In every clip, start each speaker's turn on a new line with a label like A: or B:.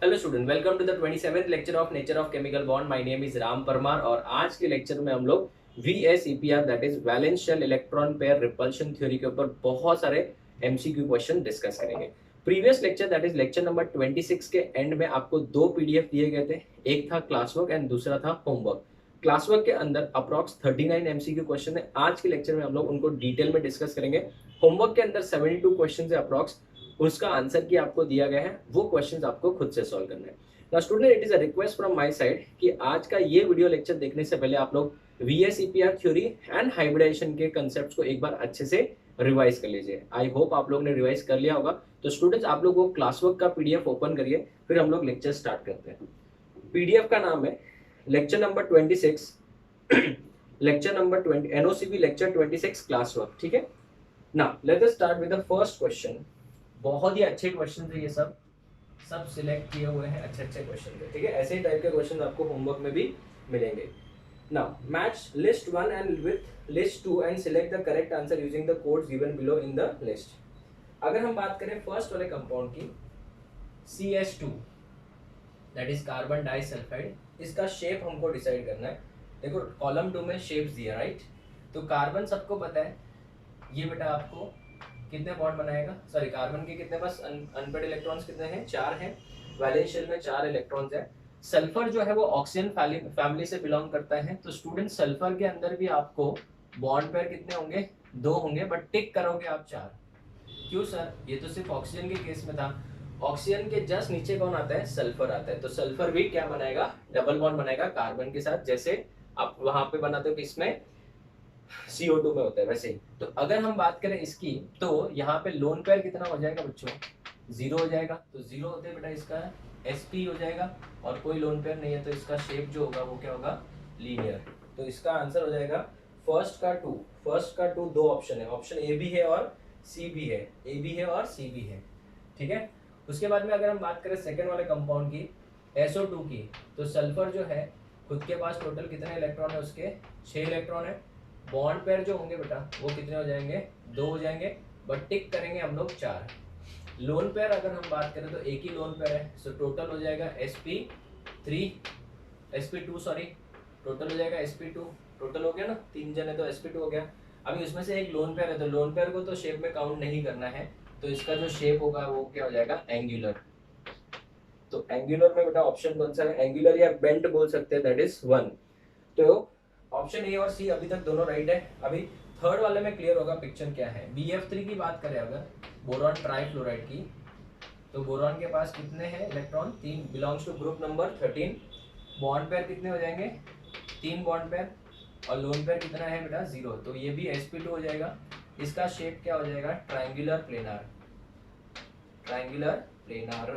A: Hello student, welcome to the 27th lecture of nature of chemical bond. My name is Ram Parmar और आज के lecture में हम लोग VSEPR that is valence shell electron pair repulsion theory के ऊपर बहुत सारे MCQ क्वेश्चन डिस्कस करेंगे। Previous lecture that is lecture number 26 के एंड में आपको दो PDF दिए गए थे, एक था क्लास वर्क एंड दूसरा था होमवर्क। क्लास वर्क के अंदर अप्रॉक्स 39 MCQ क्वेश्चन है। आज के लेक्चर में हम लोग उनको डिटेल में डिस्कस करेंगे। होमवर्क के अंदर 72 क्वेश्चन है अप्रॉक्स, उसका आंसर की आपको दिया गया है, वो क्वेश्चंस आपको खुद से सॉल्व करना है। Now student, it is a request from my side कि आज का ये वीडियो लेक्चर देखने से पहले आप लोग VSEPR थ्योरी एंड हाइब्रिडाइजेशन के कंसेप्ट्स को एक बार अच्छे से रिवाइज कर लीजिए। आई होप आप लोग ने रिवाइज कर लिया होगा। तो स्टूडेंट्स, आप लोग वो क्लास वर्क का PDF ओपन करिए, फिर हम लोग लेक्चर स्टार्ट करते हैं। PDF का नाम है lecture number 26, lecture number 20, NOCB lecture 26 class work. ठीक है ना, let us start with the first question. बहुत ही अच्छे क्वेश्चन थे ये सब सिलेक्ट किए हुए हैं, अच्छे अच्छे क्वेश्चन थे। ठीक है, ऐसे ही टाइप के क्वेश्चन आपको होमवर्क में भी मिलेंगे। Now match list 1 and with list 2 and select the correct answer using the codes given below in the list. अगर हम बात करें फर्स्ट वाले कंपाउंड की, CH2 that is carbon disulphide, इसका शेप हमको डिसाइड करना है। देखो कॉलम 2 में शेप्स दिया, राइट। तो कार्बन सबको पता है, ये बेटा आपको कितने बॉन्ड बनाएगा, सॉरी कार्बन के कितने पास अनपेड इलेक्ट्रॉन्स कितने हैं, 4 हैं। वैलेंस शेल में 4 इलेक्ट्रॉन्स हैं। सल्फर जो है वो ऑक्सीजन फैमिली से बिलोंग करता है। तो स्टूडेंट सल्फर के अंदर भी आपको बॉन्ड पेयर कितने होंगे, 2 होंगे, बट टिक करोगे आप 4। क्यों सर, ये तो सिर्फ ऑक्सीजन के केस में था। ऑक्सीजन के जस्ट नीचे कौन आता है, सल्फर आता है। तो सल्फर भी क्या बनाएगा, डबल बॉन्ड बनाएगा कार्बन के साथ, जैसे आप वहां पे बनाते हो कि इसमें CO2 में होता है वैसे ही। तो अगर हम बात करें इसकी, तो यहाँ पे लोन पेयर कितना हो जाएगा बच्चों, 0 हो जाएगा। तो 0 होते बेटा इसका sp हो जाएगा, और कोई लोन पेयर नहीं है तो इसका शेप जो होगा वो क्या होगा, लीनियर। तो इसका आंसर हो जाएगा फर्स्ट का 2 दो ऑप्शन है, ऑप्शन ए भी है और सी भी है, ए भी है और सी भी है। ठीक है, उसके बाद में अगर हम बात करें सेकेंड वाले कंपाउंड की, SO2 की, तो सल्फर जो है खुद के पास टोटल कितने इलेक्ट्रॉन है, उसके 6 इलेक्ट्रॉन है। बॉन्ड पेयर जो होंगे बेटा वो कितने हो जाएंगे, 2 हो जाएंगे, बट टिक करेंगे हम लोग 4। लोन पेयर अगर हम बात करें तो एक ही लोन पेयर है, सो टोटल हो जाएगा sp2 सॉरी, टोटल हो जाएगा sp2। टोटल हो गया ना, 3 जन है तो sp2 हो गया। अभी उसमें से एक लोन पेयर है, तो लोन पेयर को तो शेप में काउंट नहीं करना है, तो इसका जो शेप होगा वो क्या हो जाएगा, एंगुलर। तो एंगुलर में बेटा ऑप्शन कौन सा है, एंगुलर या बेंट बोल सकते हैं, दैट इज 1। तो ऑप्शन ए और सी अभी तक दोनों राइट है। अभी थर्ड वाले में क्लियर होगा पिक्चर क्या है। BF3 की बात करें अगर, बोरॉन ट्राइफ्लोराइड की, तो बोरॉन के पास कितने हैं electron, 3, belongs to group number 13। Bond pair कितने हो जाएंगे, 3 बॉन्ड पेयर, और लोन पेयर कितना है बेटा, 0। तो ये भी sp2 हो जाएगा। इसका शेप क्या हो जाएगा, ट्राइंगुलर प्लेनार, ट्राइंगुलर प्लेनार।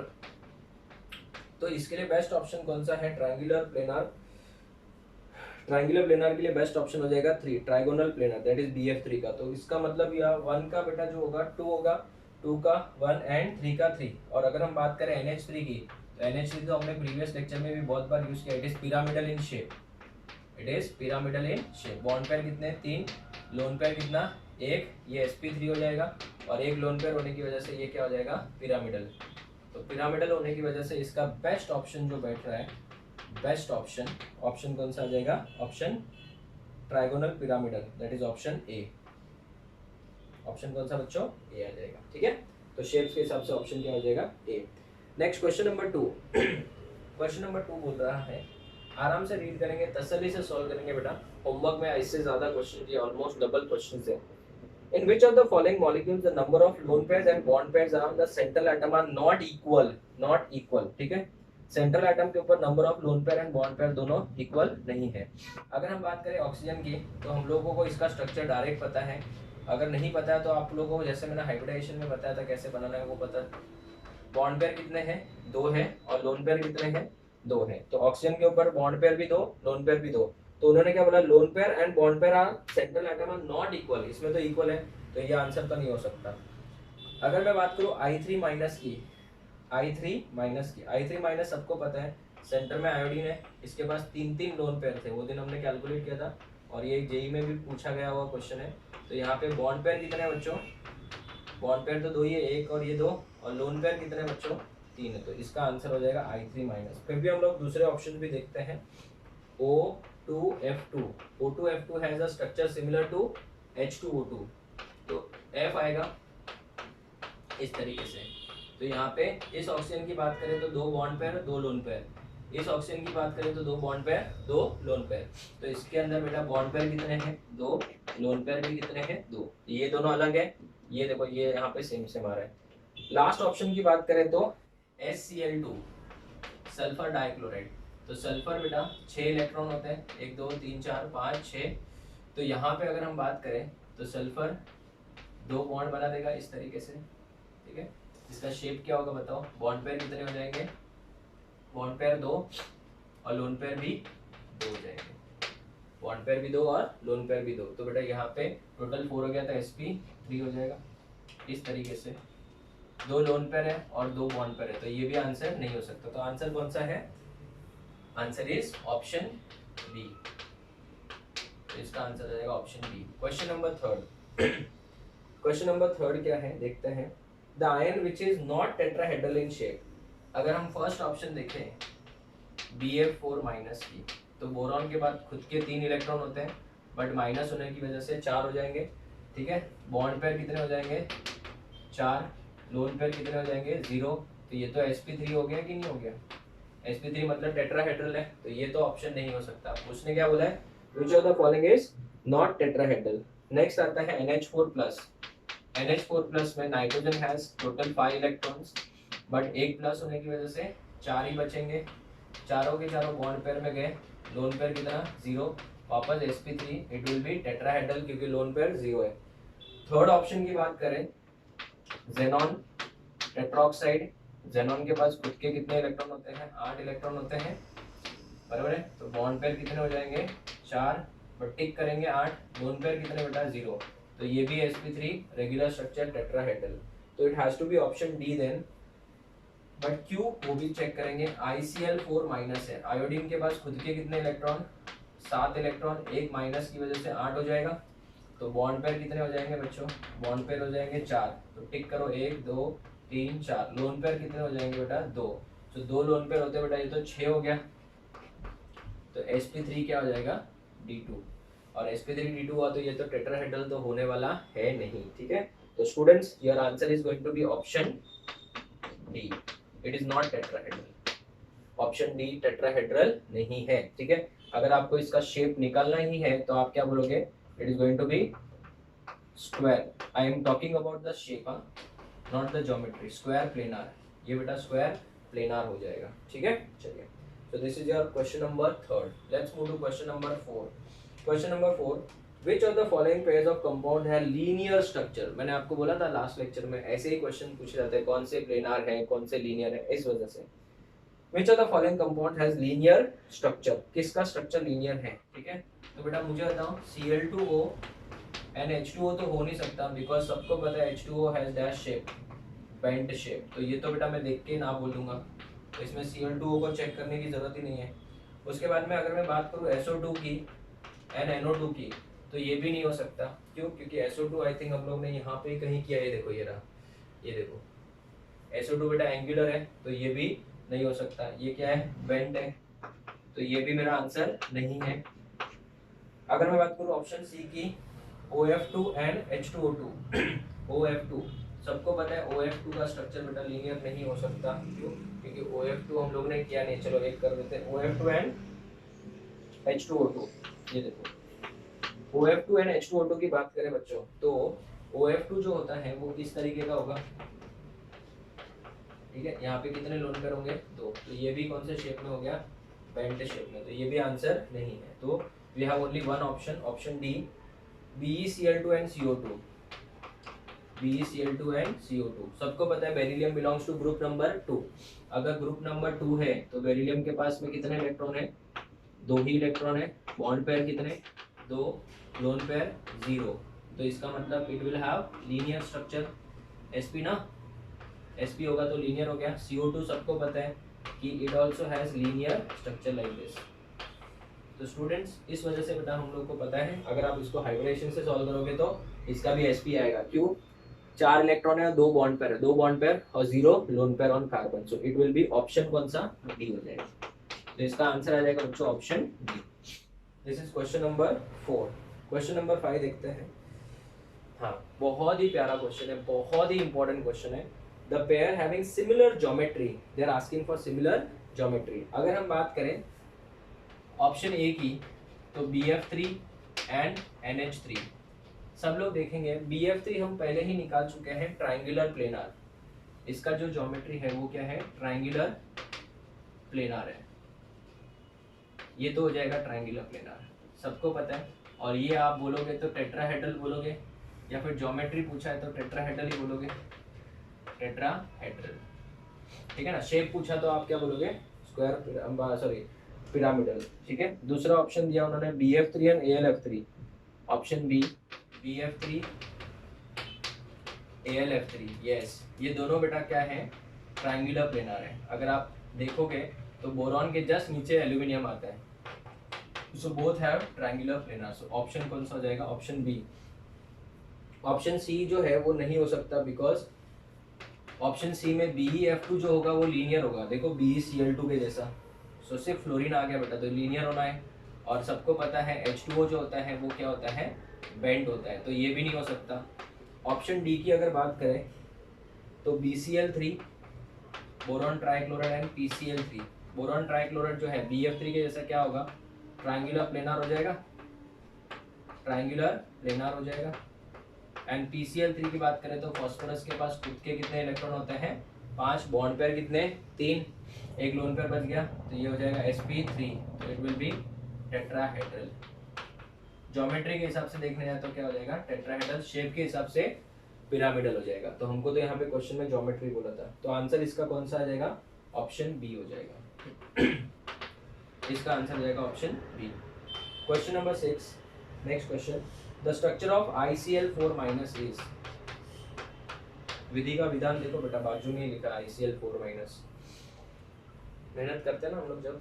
A: तो इसके लिए बेस्ट ऑप्शन कौन सा है, ट्राइंगुलर प्लेनार। ट्राइंगुलर प्लेनार के लिए बेस्ट ऑप्शन हो जाएगा 3, trigonal planar, that is BF3 का। तो इसका मतलब यह 1 का बेटा जो होगा 2 होगा, 2 का 1 एंड 3 का 3। और अगर हम बात करें NH3 की, तो NH3 तो हमने प्रीवियस लेक्चर में भी बहुत बार यूज किया। It is pyramidal in shape, it is pyramidal in shape. Bond pair कितने, 3, लोन पेयर कितना, 1, ये sp3 हो जाएगा, और एक लोन पेयर होने की वजह से ये क्या हो जाएगा, पिरामिडल। तो पिरामिडल होने की वजह से इसका बेस्ट ऑप्शन जो बैठ रहा है, बेस्ट ऑप्शन, ऑप्शन कौन सा आ जाएगा, option trigonal pyramidal, that is option A. Option कौन सा बच्चों, ए आ जाएगा। ठीक है, तो शेप्स के हिसाब से ऑप्शन क्या हो जाएगा, A. Next question number 2। Question number 2 बोल रहा है, आराम से रीड करेंगे, तसल्ली से सॉल्व करेंगे बेटा। होमवर्क में इससे ज्यादा क्वेश्चन दिए, ऑलमोस्ट डबल क्वेश्चन है। In which of the following molecules the number of lone pairs and bond pairs around the central atom are not equal, not equal। ठीक है, सेंट्रल एटम के ऊपर number of lone pair and bond pair दोनों equal नहीं है। अगर हम बात करें ऑक्सीजन की, तो हम लोगों को इसका स्ट्रक्चर डायरेक्ट पता है। अगर नहीं पता है तो आप लोगों को, जैसे मैंने हाइब्रिडाइजेशन में बताया था कैसे बनाना है, वो पता है। बॉन्ड पेयर कितने हैं, 2 है, और लोन पेयर कितने हैं, 2 है। तो ऑक्सीजन के ऊपर बॉन्ड पेयर भी 2, लोन पेयर भी 2। तो उन्होंने क्या बोला, lone pair and bond pair are central atom are not equal. इसमें तो इक्वल है, तो ये आंसर तो नहीं हो सकता। अगर मैं बात करूं I3 माइनस की, I3 माइनस सबको पता है, सेंटर में आयोडीन है, इसके पास 3 लोन पेयर थे, वो दिन हमने कैलकुलेट किया था, और ये जेई में भी पूछा गया हुआ क्वेश्चन है। तो यहाँ पे बॉन्ड पेयर कितने हैं बच्चों, बॉन्ड पेयर तो 2 ही है, 1 और ये 2, और लोन पेयर कितने बच्चों, 3 है, तो इसका आंसर हो जाएगा I3 माइनस। फिर भी हम लोग दूसरे ऑप्शन भी देखते हैं, O2F2। O2F2 has a structure similar to H2O2, तो F आएगा इस तरीके से। तो यहाँ पे इस ऑक्सीजन की बात करें तो 2 बॉन्ड पेयर 2 लोन पेयर, इस ऑक्सीजन की बात करें तो 2 बॉन्ड पेयर 2 लोन पेयर। तो इसके अंदर बेटा बॉन्ड पेयर कितने हैं 2, लोन पेयर भी कितने हैं 2, ये दोनों अलग है, ये देखो ये यहाँ पे सेम सेम आ रहा है। लास्ट ऑप्शन की बात करें तो HCl2 सल्फर डाइक्लोराइड। तो सल्फर बेटा 6 इलेक्ट्रॉन होते हैं, 1 2 3 4 5 6। तो यहाँ पे अगर हम बात करें तो सल्फर 2 बॉन्ड बना देगा इस तरीके से, ठीक है। इसका शेप क्या होगा बताओ, बॉन्ड पेयर कितने हो जाएंगे, बॉन्ड पेयर 2 और लोन पेयर भी 2 हो जाएंगे, बॉन्ड पेयर भी 2 और लोन पेयर भी 2। तो बेटा यहाँ पे टोटल 4 हो गया, तो sp3 हो जाएगा इस तरीके से। 2 लोन पेयर है और 2 बॉन्ड पेयर है, तो ये भी आंसर नहीं हो सकता। तो आंसर कौन सा है, आंसर इज ऑप्शन बी। तो इसका आंसर हो जाएगा option B. Question number 3। Question number 3 क्या है देखते हैं। The ion which is not tetrahedral in shape. अगर हम फर्स्ट ऑप्शन देखें Bf4 माइनस की, तो बोरॉन के बाद खुद के 3 इलेक्ट्रॉन होते हैं, बट माइनस होने की वजह से 4 हो जाएंगे, ठीक है। बॉन्ड पेयर कितने हो जाएंगे 4, लोन पेयर कितने हो जाएंगे 0। तो ये तो sp3 हो गया कि नहीं हो गया, sp3 मतलब टेट्राहेड्रल है, तो ये तो ऑप्शन नहीं हो सकता। उसने क्या बोला है, विच of the following is not tetrahedral. Next आता है NH4+। NH4+ में nitrogen has total 5 electrons, but 1 plus होने की वजह से 4 ही बचेंगे, चारों के चारों बॉन्ड पेयर में गए, लोन पेयर कितना 0, वापस sp3, it will B tetrahedral क्योंकि लोन पेयर 0 है। थर्ड ऑप्शन की बात करें जेनॉन टेट्रोक्साइड, जेनॉन के पास खुद के कितने इलेक्ट्रॉन होते हैं 8 इलेक्ट्रॉन होते हैं, बराबर है। तो बॉन्ड पेयर कितने हो जाएंगे 4, बट टिक करेंगे 8, लोन पेयर कितने बेटा 0, तो ये भी sp3 रेगुलर स्ट्रक्चर टेट्राहेड्रल। तो it has to be option D then. But क्यों वो भी चेक करेंगे। ICl4 माइनस है, आयोडीन के पास खुद के कितने इलेक्ट्रॉन 7 इलेक्ट्रॉन, एक माइनस की वजह से 8 हो जाएगा। तो बॉन्ड पेयर कितने हो जाएंगे बच्चों, बॉन्ड पेयर हो जाएंगे 4, तो टिक करो 1 2 3 4। लोन पेयर कितने हो जाएंगे बेटा 2, तो 2 लोन पेयर होते हैं बेटा, ये तो 6 हो गया। तो sp3 क्या हो जाएगा D2, और sp3 D2 हुआ तो ये तो टेट्राहेड्रल तो होने वाला है नहीं, ठीक है। तो students your answer is going to be option D, it is not tetrahedral. Option D tetrahedral नहीं है, ठीक है। अगर आपको इसका शेप निकालना ही है तो आप क्या बोलोगे, it is going to be square. I am talking about the shape, not the geometry. Square planar, ये बेटा स्क्वायर प्लेनार हो जाएगा, ठीक है। चलिए, so this is your question number 3. Let's move to question number 4. Question number 4, which of the following pairs of compound है linear structure। मैंने आपको बोला था लास्ट लेक्चर में ऐसे ही क्वेश्चन पूछे जाते हैं, कौन से प्लेनार है कौन से लीनियर है, इस वजह से। which of the following compound has linear structure, किसका स्ट्रक्चर लीनियर है, ठीक है। तो बेटा मुझे बताओ Cl2O and H2O तो हो नहीं सकता, बिकॉज सबको पता है H2O has dash shape, bent shape, तो ये तो बेटा मैं देख के ना बोल दूंगा, तो इसमें Cl2O को चेक करने की जरूरत ही नहीं है। उसके बाद में अगर मैं बात करूँ SO2 की एंड NO2 की, तो ये भी नहीं हो सकता। क्यों, क्योंकि SO2 आई थिंक हम लोग ने यहाँ पे कहीं किया, ये देखो ये रहा, ये देखो SO2 बेटा एंगुलर है, तो ये भी नहीं हो सकता। ये क्या है, बेंट है, तो ये भी मेरा आंसर नहीं है। अगर मैं बात करूँ ऑप्शन सी की, OF2 एंड H2O2 OF2 सबको पता है OF2 का स्ट्रक्चर बेटा लीनियर नहीं हो सकता। क्यों, क्योंकि OF2 हम लोग ने किया नहीं। चलो एक कर देते हैं, OF2 एंड H2O2। ये देखो OF2 एंड H2O2 की बात करें बच्चों, तो OF2 जो होता है वो इस तरीके का होगा, ठीक है। यहाँ पे कितने लोन पेयर होंगे 2, तो ये भी कौन से शेप में हो गया, बेंट शेप में, तो ये भी आंसर नहीं है। तो we have only one option, option D, BeCl2 and CO2। BeCl2 and CO2 सबको पता है beryllium belongs to group number 2। अगर ग्रुप नंबर 2 है तो बेरिलियम के पास में कितने इलेक्ट्रॉन है, 2 ही इलेक्ट्रॉन है, बॉन्ड पेयर कितने 2, लोन पेयर 0, तो इसका मतलब it will have linear structure. sp ना, sp होगा तो लीनियर हो गया। CO2 सबको पता है कि it also has linear structure like this. तो स्टूडेंट्स इस वजह से बेटा हम लोग को पता है, अगर आप इसको हाइब्रिडेशन से सॉल्व करोगे तो इसका भी sp आएगा। क्यों, 4 इलेक्ट्रॉन है और 2 बॉन्ड पेयर है, 2 बॉन्ड पेयर और 0 loan pair on carbon, so it will B option कौन सा, डी हो जाएगा। तो इसका आंसर आ जाएगा बच्चों option D. This is question number 4। Question number 5 देखते हैं। हाँ, बहुत ही प्यारा क्वेश्चन है, बहुत ही इंपॉर्टेंट क्वेश्चन है। The pair having similar geometry, they are asking for similar geometry. अगर हम बात करें ऑप्शन ए की, तो BF3 एंड NH3। सब लोग देखेंगे BF3 हम पहले ही निकाल चुके हैं ट्राइंगुलर प्लेनार। इसका जो ज्योमेट्री है वो क्या है, ट्राइंगुलर प्लेनार है। ये तो हो जाएगा ट्राइंगुलर प्लेनार, सबको पता है। और ये आप बोलोगे तो टेट्राहेड्रल बोलोगे, या फिर ज्योमेट्री पूछा है तो टेट्राहेड्रल ही बोलोगे, टेट्राहेड्रल, ठीक है ना। शेप पूछा तो आप क्या बोलोगे, स्क्वायर, सॉरी पिरामिडल, ठीक है। दूसरा ऑप्शन दिया उन्होंने BF3 and ALF3, option B BF3 ALF3, yes. ये दोनों बेटा क्या है, ट्राइंगुलर प्लेनार है। अगर आप देखोगे तो बोरॉन के जस्ट नीचे एल्यूमिनियम आता है, so both have triangular planar, so option कौन सा हो जाएगा, ऑप्शन बी। ऑप्शन सी जो है वो नहीं हो सकता, बिकॉज ऑप्शन सी में BeF2 जो होगा वो लीनियर होगा, देखो BeCl2 के जैसा, सो सिर्फ फ्लोरीन आ गया बेटा, तो लीनियर होना है। और सबको पता है H2O जो होता है वो क्या होता है, बेंड होता है, तो ये भी नहीं हो सकता। ऑप्शन डी की अगर बात करें तो BCl3, boron trichloride and PCl3। Boron trichloride जो है BF3 के जैसा क्या होगा, ट्राइंगुलर प्लेनार हो जाएगा, ट्राइंगुलर प्लेनार हो जाएगा। एंड PCl3 की बात करें तो फास्फोरस के पास खुद के कितने इलेक्ट्रॉन होते हैं, 5, बॉन्ड पेयर कितने, 3, एक लोन पेयर बच गया, तो ये हो जाएगा sp3, तो it will B tetrahedral. Geometry के हिसाब से देखने जाए तो क्या हो जाएगा, टेट्राहेड्रल। शेप के हिसाब से पिरामिडल हो जाएगा। तो हमको तो यहाँ पे क्वेश्चन में ज्योमेट्री बोला था, तो आंसर इसका कौन सा आ जाएगा, ऑप्शन बी हो जाएगा। इसका आंसर हो जाएगा option B. Question number 6, next question, the structure of ICl4- is. विधि का विधान देखो बेटा, बाजू में लिखा ICl4-। मेहनत करते हैं ना हम लोग जब,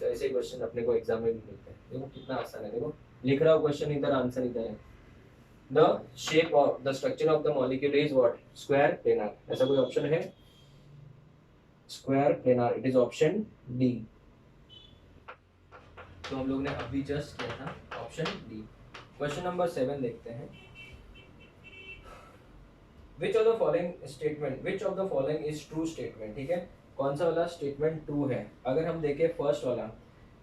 A: तो ऐसे क्वेश्चन अपने को एग्जाम में भी मिलते हैं। देखो कितना आसान है, देखो लिख रहा हूँ क्वेश्चन इधर, आंसर इधर है। The shape of the structure of the molecule is what, square planar. ऐसा कोई ऑप्शन है, square planar, it is option D. तो हम लोग ने अभी जस्ट किया था ऑप्शन डी। क्वेश्चन नंबर 7 देखते हैं। विच of the following is true statement, ठीक है। कौन सा वाला स्टेटमेंट ट्रू है। अगर हम देखें फर्स्ट वाला,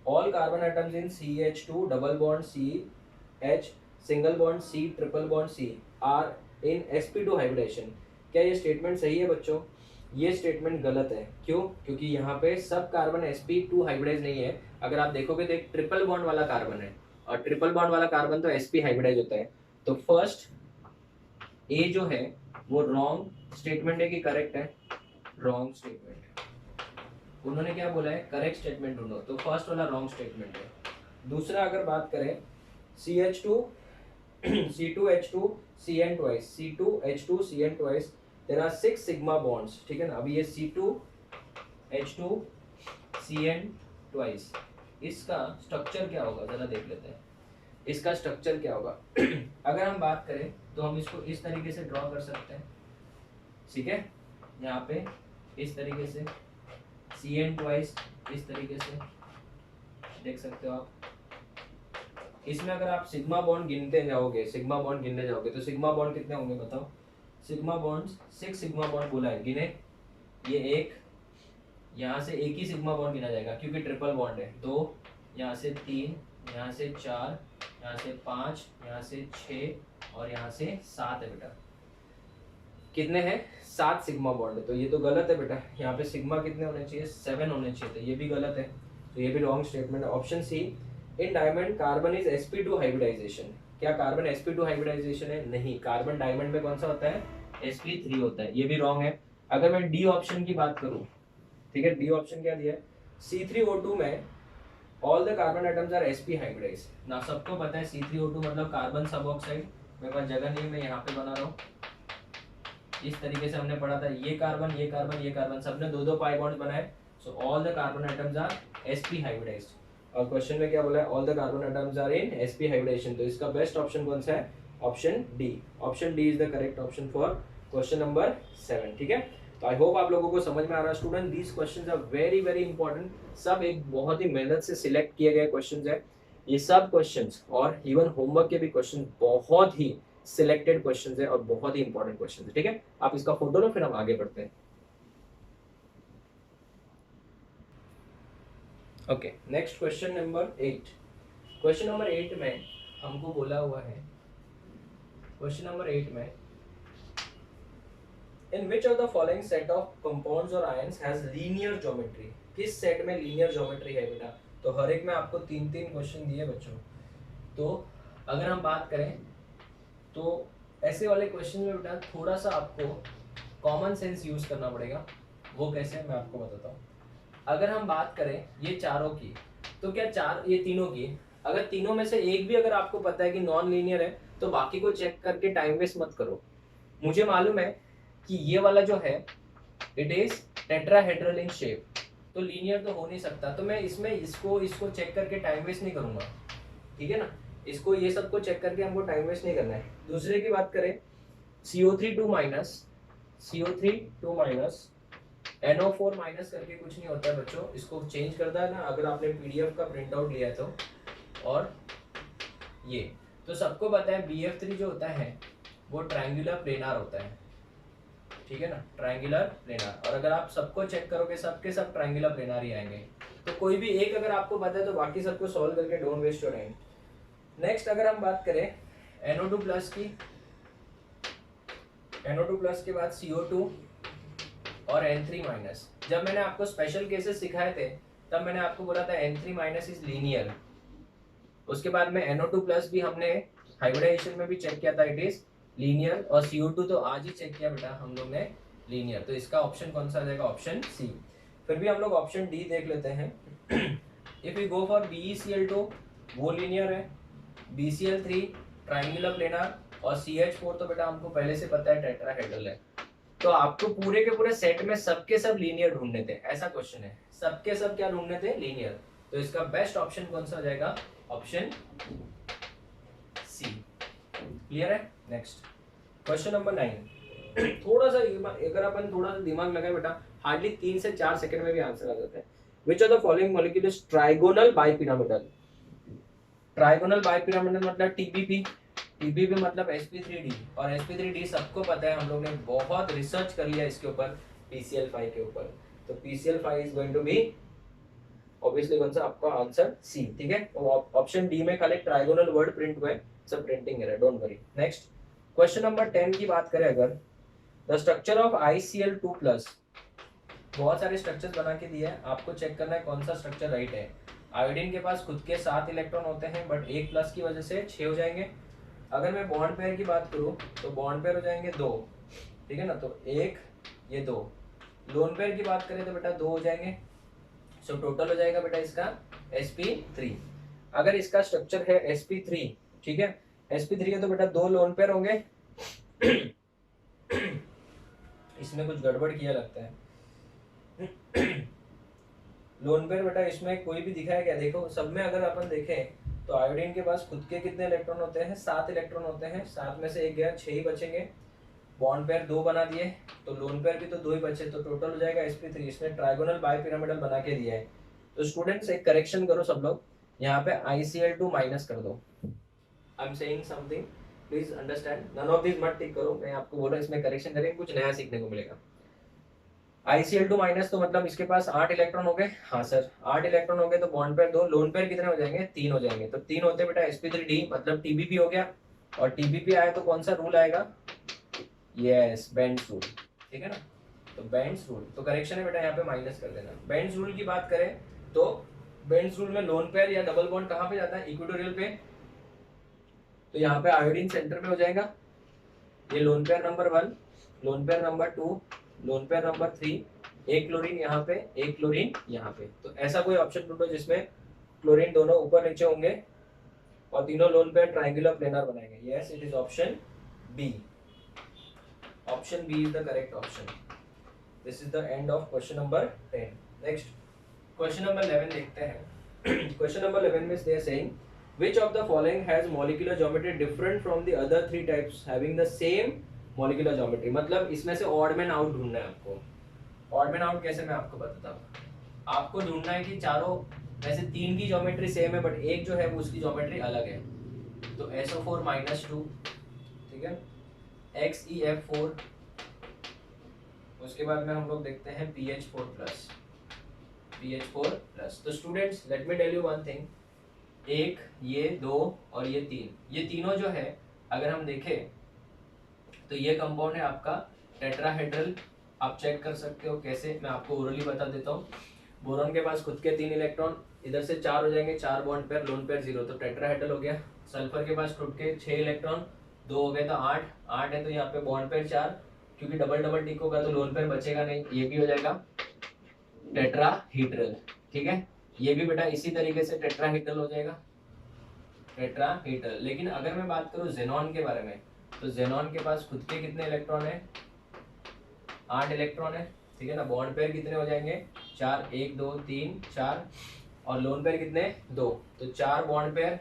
A: all carbon atoms in CH2 double bond CH single bond C triple bond C are in sp2 hybridization. क्या ये स्टेटमेंट सही है बच्चों, ये स्टेटमेंट गलत है। क्यों, क्योंकि यहाँ पे सब कार्बन sp2 हाइब्रिडाइज नहीं है। अगर आप देखोगे तो एक ट्रिपल बॉन्ड वाला कार्बन है, और ट्रिपल बॉन्ड वाला कार्बन तो sp हाइब्रिडाइज होता है। तो फर्स्ट ए जो है वो रॉन्ग स्टेटमेंट है कि करेक्ट है, रॉन्ग स्टेटमेंट है। उन्होंने क्या बोला है, करेक्ट स्टेटमेंट ढूंढो, तो फर्स्ट वाला रॉन्ग स्टेटमेंट है। दूसरा अगर बात करें CH2 C2H2 Cn twice, C2H2 Cn twice, there are 6 sigma bonds, ठीक है ना। अभी ये C2H2 Cn twice, इसका स्ट्रक्चर क्या होगा जरा देख लेते हैं। इसका स्ट्रक्चर क्या होगा अगर हम बात करें तो हम इसको इस तरीके से ड्रॉ कर सकते हैं, ठीक है। यहाँ पे इस तरीके से Cn twice, इस तरीके से देख सकते हो आप। इसमें अगर आप सिग्मा बॉन्ड गिनते जाओगे, सिग्मा बॉन्ड गिनने जाओगे तो सिग्मा बॉन्ड कितने होंगे बताओ। सिग्मा बॉन्ड्स 6 सिग्मा बॉन्ड बोला है, गिने। ये एक, यहाँ से एक ही सिग्मा बॉन्ड गिना जाएगा क्योंकि ट्रिपल बॉन्ड है। 2, यहाँ से 3, यहाँ से 4, यहाँ से 5, यहाँ से 6 और यहाँ से 7 है बेटा। कितने हैं, 7 सिग्मा बॉन्ड है। तो ये तो गलत है बेटा, यहाँ पे सिग्मा कितने होने चाहिए, 7 होने चाहिए, तो ये भी गलत है। तो ये भी रॉन्ग स्टेटमेंट है। Option C, in diamond carbon is sp2 hybridization. क्या कार्बन sp2 हाइब्रिडाइजेशन है, नहीं। कार्बन डायमंड में कौन सा होता है, sp3 होता है, ये भी रॉन्ग है। अगर मैं डी ऑप्शन की बात करूं, ठीक है, डी ऑप्शन क्या दिया है, C3O2 में all the carbon atoms are sp hybridize ना। सबको पता है C3O2 मतलब कार्बन सब ऑक्साइड। मेरे पास जगह नहीं, मैं यहाँ पे बना रहा हूँ। इस तरीके से हमने पढ़ा था, ये कार्बन ये कार्बन ये कार्बन, सबने 2-2 पाई बॉन्ड्स बनाए। So all the carbon atoms are sp hybridized. और क्वेश्चन में क्या बोला है, all the carbon atoms are in sp hybridization. तो इसका बेस्ट ऑप्शन कौन सा है, option D. Option D is the correct option for question number 7, ठीक है। तो आई होप आप लोगों को समझ में आ रहा है student, these questions are very very important. सब एक बहुत ही मेहनत से सिलेक्ट किए गए क्वेश्चंस है ये सब क्वेश्चंस, और इवन होमवर्क के भी क्वेश्चन बहुत ही सिलेक्टेड क्वेश्चंस है और बहुत ही इंपॉर्टेंट क्वेश्चन है, ठीक है। आप इसका फोटो लो, फिर हम आगे बढ़ते हैं। Okay, next question number 8। Question number 8 में हमको बोला हुआ है, क्वेश्चन नंबर 8 में in which of the following set of compounds और आयंस हैज लीनियर ज्योमेट्री, किस सेट में लीनियर ज्योमेट्री है बेटा। तो हर एक में आपको 3-3 क्वेश्चन दिए बच्चों। तो अगर हम बात करें तो ऐसे वाले क्वेश्चन में बेटा थोड़ा सा आपको कॉमन सेंस यूज करना पड़ेगा। वो कैसे, मैं आपको बताता हूँ। अगर हम बात करें ये चारों की, तो क्या ये तीनों की, अगर तीनों में से एक भी अगर आपको पता है कि नॉन लीनियर है, तो बाकी को चेक करके टाइम वेस्ट मत करो। मुझे मालूम है कि ये वाला जो है it is tetrahedral in shape, तो लीनियर तो हो नहीं सकता, तो मैं इसमें इसको चेक करके टाइम वेस्ट नहीं करूंगा, ठीक है ना। इसको ये सबको चेक करके हमको टाइम वेस्ट नहीं करना है। दूसरे की बात करें, CO3 2 माइनस NO4 माइनस करके कुछ नहीं होता है बच्चों, इसको चेंज करता है ना, अगर आपने PDF का प्रिंट आउट लिया तो। और ये तो सबको पता है BF3 जो होता है वो ट्रायंगुलर प्लेनार होता है, ठीक है ना, ट्रायंगुलर प्लेनार। और अगर आप सबको चेक करोगे सबके सब ट्रायंगुलर प्लेनार ही आएंगे। तो कोई भी एक अगर आपको पता है तो बाकी सबको सॉल्व करके don't waste your time. Next अगर हम बात करें NO2 प्लस की, NO2 प्लस के बाद CO2 और N3 माइनस। जब मैंने आपको स्पेशल केसेस सिखाए थे तब मैंने आपको बोला था N3 माइनस इज लीनियर। उसके बाद में NO2 प्लस भी हमने हाइब्रिडाइजेशन में भी चेक किया था, इट इज लीनियर। और CO2 तो आज ही चेक किया बेटा हम लोग ने, लीनियर। तो इसका ऑप्शन कौन सा आ जाएगा, ऑप्शन सी। फिर भी हम लोग ऑप्शन डी देख लेते हैं। If you go for BeCl2 वो लीनियर है, BCl3 ट्रायंगुलर प्लेनार, और CH4 तो बेटा हमको पहले से पता है टेट्राहेड्रल है। तो आपको पूरे के पूरे सेट में सबके सब लीनियर ढूंढने थे, ऐसा क्वेश्चन है, सबके सब क्या ढूंढने थे, लीनियर। तो इसका बेस्ट ऑप्शन कौन सा हो जाएगा, ऑप्शन सी। क्लियर है। Next question number 9। थोड़ा सा अगर अपन थोड़ा सा दिमाग लगाए बेटा, हार्डली 3 से 4 सेकंड में भी आंसर आ जाता है। विच of the following molecule is trigonal bipyramidal. Trigonal bipyramidal मतलब TBP मतलब sp3d, और sp3d सबको पता है, हम लोग ने बहुत रिसर्च कर लिया इसके ऊपर, PCl5 के ऊपर। तो PCl5 is going to be obviously कौन सा आपका आंसर सी, ठीक है। ऑप्शन डी में खाली ट्राइगोनल वर्ड प्रिंट हुआ है, सब printing error, don't worry. Next question number 10 की बात करें अगर, द स्ट्रक्चर ऑफ ICl2+, बहुत सारे स्ट्रक्चर्स बना के दिए हैं, आपको चेक करना है कौन सा स्ट्रक्चर राइट है। आयोडीन के पास खुद के 7 इलेक्ट्रॉन होते हैं, बट एक प्लस की वजह से 6 हो जाएंगे। अगर मैं बॉन्ड पेयर की बात करूं तो बॉन्ड पेयर हो जाएंगे 2, ठीक है ना, तो 1 ये 2। लोन पेयर की बात करें तो बेटा 2 हो जाएंगे, सो टोटल हो जाएगा बेटा इसका sp3। अगर इसका स्ट्रक्चर है sp3, ठीक है, sp3 है तो बेटा 2 लोन पेयर होंगे। इसमें कुछ गड़बड़ किया लगता है। लोन पेयर बेटा इसमें कोई भी दिखाया क्या, देखो सब में अगर अपन देखें तो आयोडीन के पास खुद के कितने इलेक्ट्रॉन होते हैं, 7 इलेक्ट्रॉन होते हैं, 7 में से 1 गया, 6 ही बचेंगे। बॉन्ड पेयर 2 बना दिए, तो लोन पेयर भी तो 2 ही बचे, तो टोटल हो जाएगा sp3। इसमें ट्राइगोनल बाइपिरामिडल बना के दिया है। तो स्टूडेंट्स एक करेक्शन करो सब लोग, यहाँ पे ICl2 माइनस कर दो। I am saying something, please understand, none of this मत टिक करो, मैं आपको बोल रहा हूँ इसमें करेक्शन करेंगे, कुछ नया सीखने को मिलेगा। ICl2 माइनस तो मतलब इसके पास 8 इलेक्ट्रॉन हो गए, हाँ सर 8 इलेक्ट्रॉन हो गए, तो बॉन्ड पेयर 2, लोन पेयर कितने हो जाएंगे, 3 हो जाएंगे। तो 3 होते बेटा sp3d मतलब TBP हो गया, और TBP आया तो कौन सा रूल आएगा, यस बेंड्स रूल, ठीक है ना। तो बेंड्स रूल, तो करेक्शन है बेटा यहाँ पे माइनस कर देना। बेंड्स रूल की बात करें तो बेंड्स रूल में लोन पेयर या डबल बॉन्ड कहाँ पे जाता है, इक्वेटोरियल पे, तो यहाँ पे आयोडीन सेंटर पे हो जाएगा। ये loan pair number 1, loan pair number 2, lone pair number 3, एक क्लोरीन यहाँ पे, एक क्लोरीन यहाँ पे। तो ऐसा कोई ऑप्शन ढूंढो जिसमें क्लोरीन दोनों ऊपर नीचे होंगे और तीनों लोन पेयर ट्रायंगुलर प्लेनर बनाएंगे। Yes it is option B. Option B is the correct option. This is the end of question number 10। Next question number 11 देखते हैं। क्वेश्चन नंबर 11 में they are saying which of the following has molecular geometry different from the other 3 types having the same molecular geometry मतलब इसमें से odd man out ढूंढना है आपको। Odd man out कैसे, मैं आपको बताता हूँ। आपको ढूंढना है कि चारों वैसे 3 की ज्योमेट्री सेम है, बट एक जो है वो उसकी ज्योमेट्री अलग है। तो SO4-2, ठीक है, XeF4, उसके बाद में हम लोग देखते हैं PH4+, PH4+। तो students let me tell you one thing, एक, ये 2 और ये 3, ये तीनों जो है अगर हम देखें तो ये कंपाउंड है आपका टेट्राहेड्रल। आप चेक कर सकते हो कैसे, मैं आपको ओरली बता देता हूँ। बोरॉन के पास खुद के 3 इलेक्ट्रॉन, इधर से 4 हो जाएंगे, 4 बॉन्ड पेयर, लोन पेयर 0, तो टेट्राहेड्रल हो गया। सल्फर के पास खुद के 6 इलेक्ट्रॉन, 2 हो गए तो 8 है, तो यहाँ पे बॉन्ड पेयर 4, क्योंकि डबल डबल टिक होगा तो लोन पेयर बचेगा नहीं, ये भी हो जाएगा टेट्राहीड्रल। ठीक है, ये भी बेटा इसी तरीके से टेट्राहीड्रल हो जाएगा, टेट्राहीड्रल। लेकिन अगर मैं बात करूँ जेनॉन के बारे में, तो जेनॉन के पास खुद के कितने इलेक्ट्रॉन है, 8 इलेक्ट्रॉन है, ठीक है ना। बॉन्ड पेयर कितने हो जाएंगे, 4, 1 2 3 4, और लोन पेयर कितने, 2, तो 4 बॉन्ड पेयर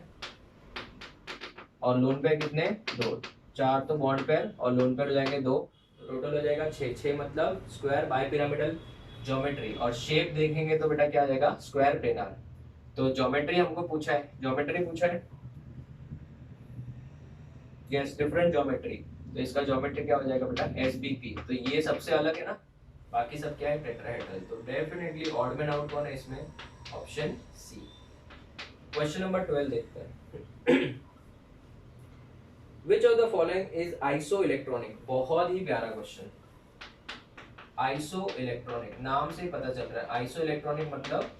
A: और लोन पेयर कितने, 2, 4 तो बॉन्ड पेयर और लोन पेयर हो जाएंगे 2, टोटल हो जाएगा 6 मतलब स्क्वायर बाई पिरामिडल ज्योमेट्री। और शेप देखेंगे तो बेटा क्या आ जाएगा, स्क्वायर प्लेनार। तो ज्योमेट्री हमको पूछा है, ज्योमेट्री पूछा है, यस डिफरेंट ज्योमेट्री, तो इसका ज्योमेट्री क्या हो जाएगा बेटा, SBP। तो ये सबसे अलग है ना, बाकी सब क्या है, टेट्राहेड्रल। तो डेफिनेटली ऑड मैन आउट कौन है इसमें, ऑप्शन सी। क्वेश्चन नंबर 12 देखते हैं। Which of the following is isoelectronic? बहुत ही प्यारा क्वेश्चन। आइसोइलेक्ट्रॉनिक नाम से पता चल रहा है, आइसोइलेक्ट्रॉनिक मतलब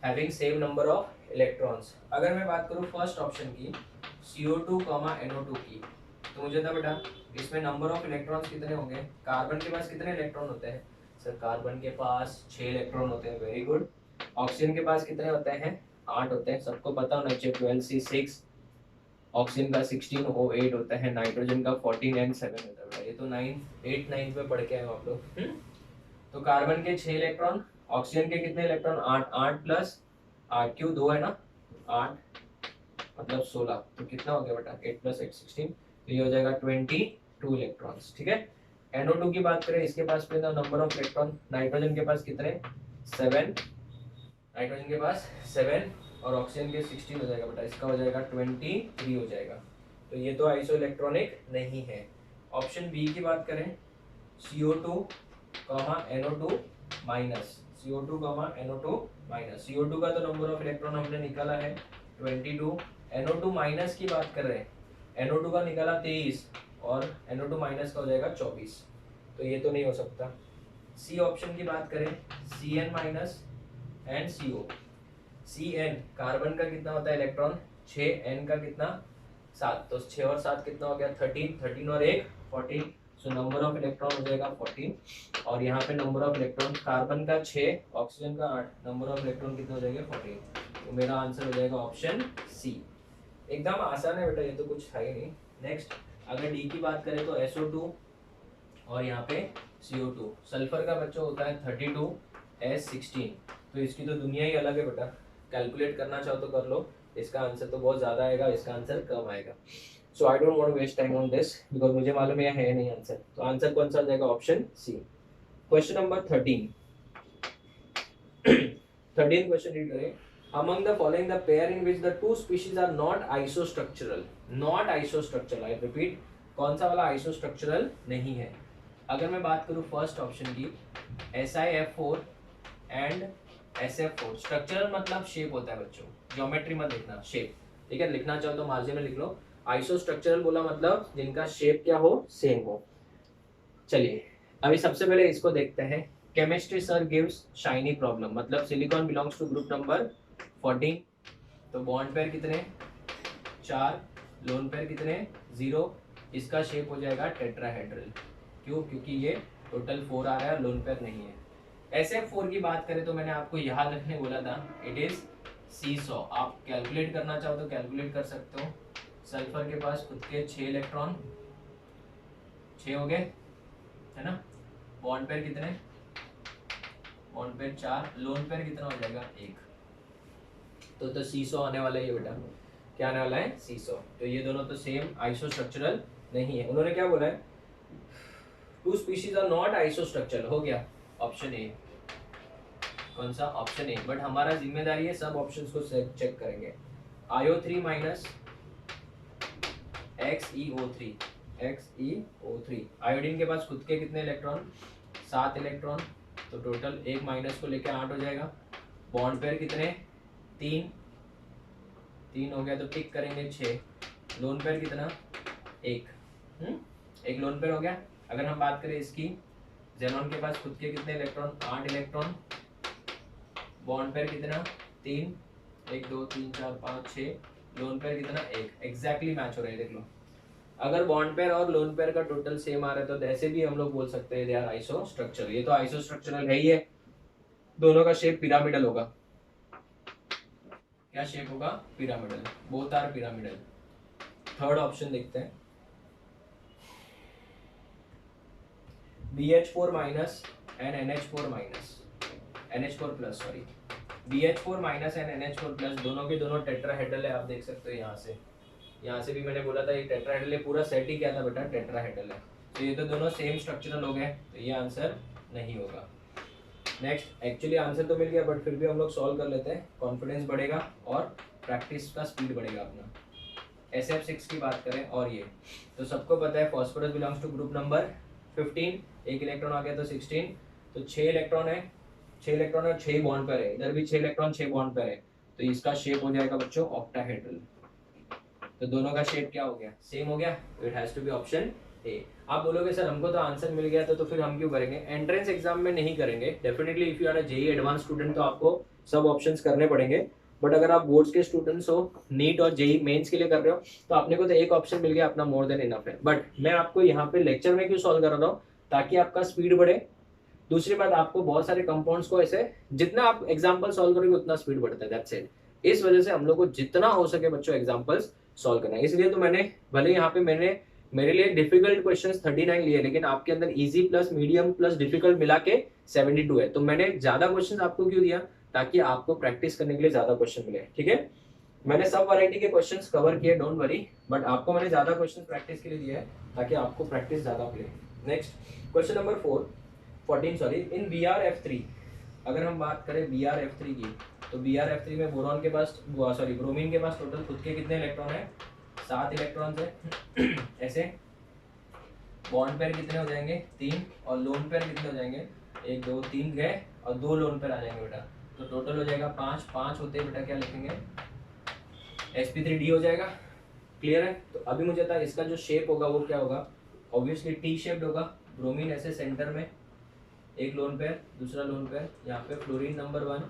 A: having same number of electrons. अगर मैं बात करूँ फर्स्ट ऑप्शन की, CO2, NO2 की, तो मुझे था बेटा इसमें नंबर ऑफ इलेक्ट्रॉन्स कितने होंगे। कार्बन के पास कितने इलेक्ट्रॉन होते हैं सर, कार्बन के पास 6 इलेक्ट्रॉन होते हैं, वेरी गुड। ऑक्सीजन के पास कितने होते हैं, 8 होते हैं, सबको पता होना चाहिए, 12C6, ऑक्सीजन का 16O8 होता है, नाइट्रोजन का 14N7 होता है। ये तो 8 9 पे पढ़ के आए हो आप लोग। तो कार्बन के 6 इलेक्ट्रॉन, ऑक्सीजन के कितने इलेक्ट्रॉन, 8 प्लस 8, क्यों 2 है ना, 8 मतलब 16, तो कितना हो गया बेटा, 8 + 8 16, तो ये हो जाएगा 22 इलेक्ट्रॉन्स। ठीक है, NO2 की बात करें, इसके पास नंबर ऑफ इलेक्ट्रॉन, नाइट्रोजन के पास कितने, 7, नाइट्रोजन के पास 7 और ऑक्सीजन के 16 हो जाएगा बेटा, इसका हो जाएगा 23 हो जाएगा। तो ये तो आइसो इलेक्ट्रॉनिक नहीं है। ऑप्शन बी की बात करें, CO2, NO2 minus, CO2, NO2 minus, CO2 का तो नंबर ऑफ इलेक्ट्रॉन हमने निकाला है 22, NO2 माइनस की बात कर रहे हैं, NO2 का निकाला 23 और NO2 माइनस का हो जाएगा 24, तो ये तो नहीं हो सकता। सी ऑप्शन की बात करें, CN minus and CO, CN carbon का कितना होता है इलेक्ट्रॉन, 6, N का कितना 7, तो 6 और 7 कितना हो गया 13, 13 और 1 14, सो नंबर ऑफ इलेक्ट्रॉन हो जाएगा 14। और यहाँ पे नंबर ऑफ इलेक्ट्रॉन, कार्बन का 6, ऑक्सीजन का 8, नंबर ऑफ इलेक्ट्रॉन कितना हो जाएगा 14, तो मेरा आंसर हो जाएगा ऑप्शन सी। एकदम आसान है बेटा, ये तो कुछ है ही नहीं। नेक्स्ट अगर डी की बात करें तो SO2 और यहाँ पे CO2, सल्फर का बच्चों होता है 32S16, तो इसकी तो दुनिया ही अलग है बेटा, कैलकुलेट करना चाहो तो कर लो, इसका आंसर तो बहुत ज़्यादा आएगा, इसका आंसर कम आएगा। So I don't want waste time on this because मुझे मालूम है नहीं आंसर, तो आंसर कौन सा आ जाएगा, option C. Question number 13 question read करें। Among the following, the pair in which the two species are not isostructural, not isostructural, I repeat, कौन सा वाला isostructural नहीं है। अगर मैं बात करूँ फर्स्ट ऑप्शन की, SiF4 एंड SF4, स्ट्रक्चरल मतलब शेप होता है बच्चों, ज्योमेट्री मत लिखना, शेप, ठीक है, लिखना चाहो तो मार्जिन में लिख लो। आइसोस्ट्रक्चरल बोला मतलब जिनका शेप क्या हो, सेम हो। चलिए अभी सबसे पहले इसको देखते हैं। Chemistry sir gives shiny problem, मतलब silicon belongs to group number 14, तो बॉन्ड पेयर कितने 4, लोन पेयर कितने 0, इसका शेप हो जाएगा टेट्राहेड्रल, क्यों, क्योंकि ये टोटल 4 आ रहा है, लोन पेयर नहीं है। SF4 की बात करें तो मैंने आपको याद रखने बोला था, इट इज सीसॉ, आप कैलकुलेट करना चाहो तो कैलकुलेट कर सकते हो। सल्फर के पास खुद के 6 इलेक्ट्रॉन, 6 हो गए है ना, बॉन्ड पेयर कितने, बॉन्ड पेयर 4, लोन पेयर कितना हो जाएगा 1, तो सीसॉ आने वाला है ये बेटा, क्या आने वाला है, सीसॉ। तो ये दोनों तो सेम आइसोस्ट्रक्चरल नहीं है। उन्होंने क्या बोला है, टू स्पीशीज आर नॉट आइसोस्ट्रक्चरल, हो गया ऑप्शन ए। कौन सा? Option A. बट हमारा जिम्मेदारी है सब ऑप्शंस को चेक करेंगे। IO3 minus XeO3, XeO3। Iodine के पास खुद के कितने इलेक्ट्रॉन? 7 इलेक्ट्रॉन, तो टोटल एक माइनस को लेके 8 हो जाएगा। बॉन्ड पेयर कितने? 3 हो गया, तो टिक करेंगे 6। लोन पेयर कितना? 1। एक लोन पेयर हो गया। अगर हम बात करें इसकी, जेनॉन के पास खुद के कितने इलेक्ट्रॉन? 8 इलेक्ट्रॉन। बॉन्ड पेयर कितना? 3, 1 2 3 4 5 6। लोन पेयर कितना? 1। एग्जैक्टली मैच हो रहा है, देख लो। अगर बॉन्ड पेयर और लोन पेयर का टोटल सेम आ रहा है तो ऐसे भी हम लोग बोल सकते हैं दे आर आइसो स्ट्रक्चरल। ये तो आइसो स्ट्रक्चरल है ही है। दोनों का शेप पिरामिडल होगा। क्या शेप होगा? Pyramidal. Both are pyramidal. Third option देखते हैं। BH4 minus and NH4 minus, NH4 plus, sorry, BH4 minus and NH4 plus, दोनों के दोनों टेट्राहेड्रल है। आप देख सकते हो यहाँ से भी मैंने बोला था ये टेट्राहेड्रल है। पूरा सेट ही क्या था बेटा? टेट्राहेड्रल है। तो ये तो दोनों सेम स्ट्रक्चरल हो गए, तो ये आंसर नहीं होगा। नेक्स्ट, एक्चुअली आंसर तो मिल गया बट फिर भी हम लोग सॉल्व कर लेते हैं, कॉन्फिडेंस बढ़ेगा और प्रैक्टिस का स्पीड बढ़ेगा अपना। SF6 की बात करें और ये तो सबको पता है phosphorus belongs to group number 15। एक इलेक्ट्रॉन आ गया तो 16, तो 6 इलेक्ट्रॉन है, 6 इलेक्ट्रॉन और 6 बॉन्ड पेयर है। इधर भी 6 इलेक्ट्रॉन 6 बॉन्ड पेयर है, तो इसका शेप हो जाएगा बच्चों ऑक्टाहेड्रल। तो दोनों का शेप क्या हो गया? सेम हो गया। It has to be option A. आप बोलोगे सर हमको तो आंसर मिल गया तो फिर हम क्यों करेंगे? एंट्रेंस एग्जाम में नहीं करेंगे definitely. If you are a JEE advance student तो आपको सब ऑप्शंस करने पड़ेंगे। बट अगर आप बोर्ड्स के स्टूडेंट्स हो, नीट और जेई मेंस के लिए कर रहे हो, तो आपने को तो एक ऑप्शन मिल गया, अपना मोर देन इनफ है। बट मैं आपको यहाँ पे लेक्चर में क्यों सॉल्व कर रहा हूँ? ताकि आपका स्पीड बढ़े। दूसरी बात, आपको बहुत सारे कंपाउंड्स को ऐसे जितना आप एग्जाम्पल सॉल्व करोगे उतना स्पीड बढ़ता है, दैट्स इट। इस वजह से हम लोग को जितना हो सके बच्चों एग्जाम्पल्स सॉल्व करना है। इसलिए तो मैंने भले यहाँ पे मेरे लिए डिफिकल्ट क्वेश्चंस 39 लिए, लेकिन आपके अंदर easy plus medium plus difficult मिला के 72 है। तो मैंने ज्यादा क्वेश्चंस आपको क्यों दिया? ताकि आपको प्रैक्टिस करने के लिए ज्यादा क्वेश्चन मिले, ठीक है। मैंने सब वैरायटी के क्वेश्चंस कवर किए, डोंट वरी, बट आपको मैंने ज्यादा क्वेश्चन प्रैक्टिस के लिए दिया है ताकि आपको प्रैक्टिस ज्यादा मिले। नेक्स्ट क्वेश्चन नंबर 14 सॉरी, इन BrF3, अगर हम बात करें BrF3 की, तो BrF3 में बोरॉन के पास सॉरी ब्रोमीन के पास टोटल खुद के कितने इलेक्ट्रॉन है? 7 इलेक्ट्रॉन है। ऐसे बॉन्ड पेयर कितने हो जाएंगे? 3। और लोन पेयर कितने हो जाएंगे? 1 2 3 गए और 2 लोन पेयर आ जाएंगे बेटा, तो टोटल हो जाएगा 5। 5 होते हैं बेटा, क्या लिखेंगे? sp3d हो जाएगा। क्लियर है? तो अभी मुझे था इसका जो शेप होगा वो क्या होगा? ऑब्वियसली टी शेप्ड होगा। ब्रोमीन ऐसे सेंटर में, एक लोन पेयर, दूसरा लोन पेयर, यहाँ पे फ्लोरीन नंबर 1,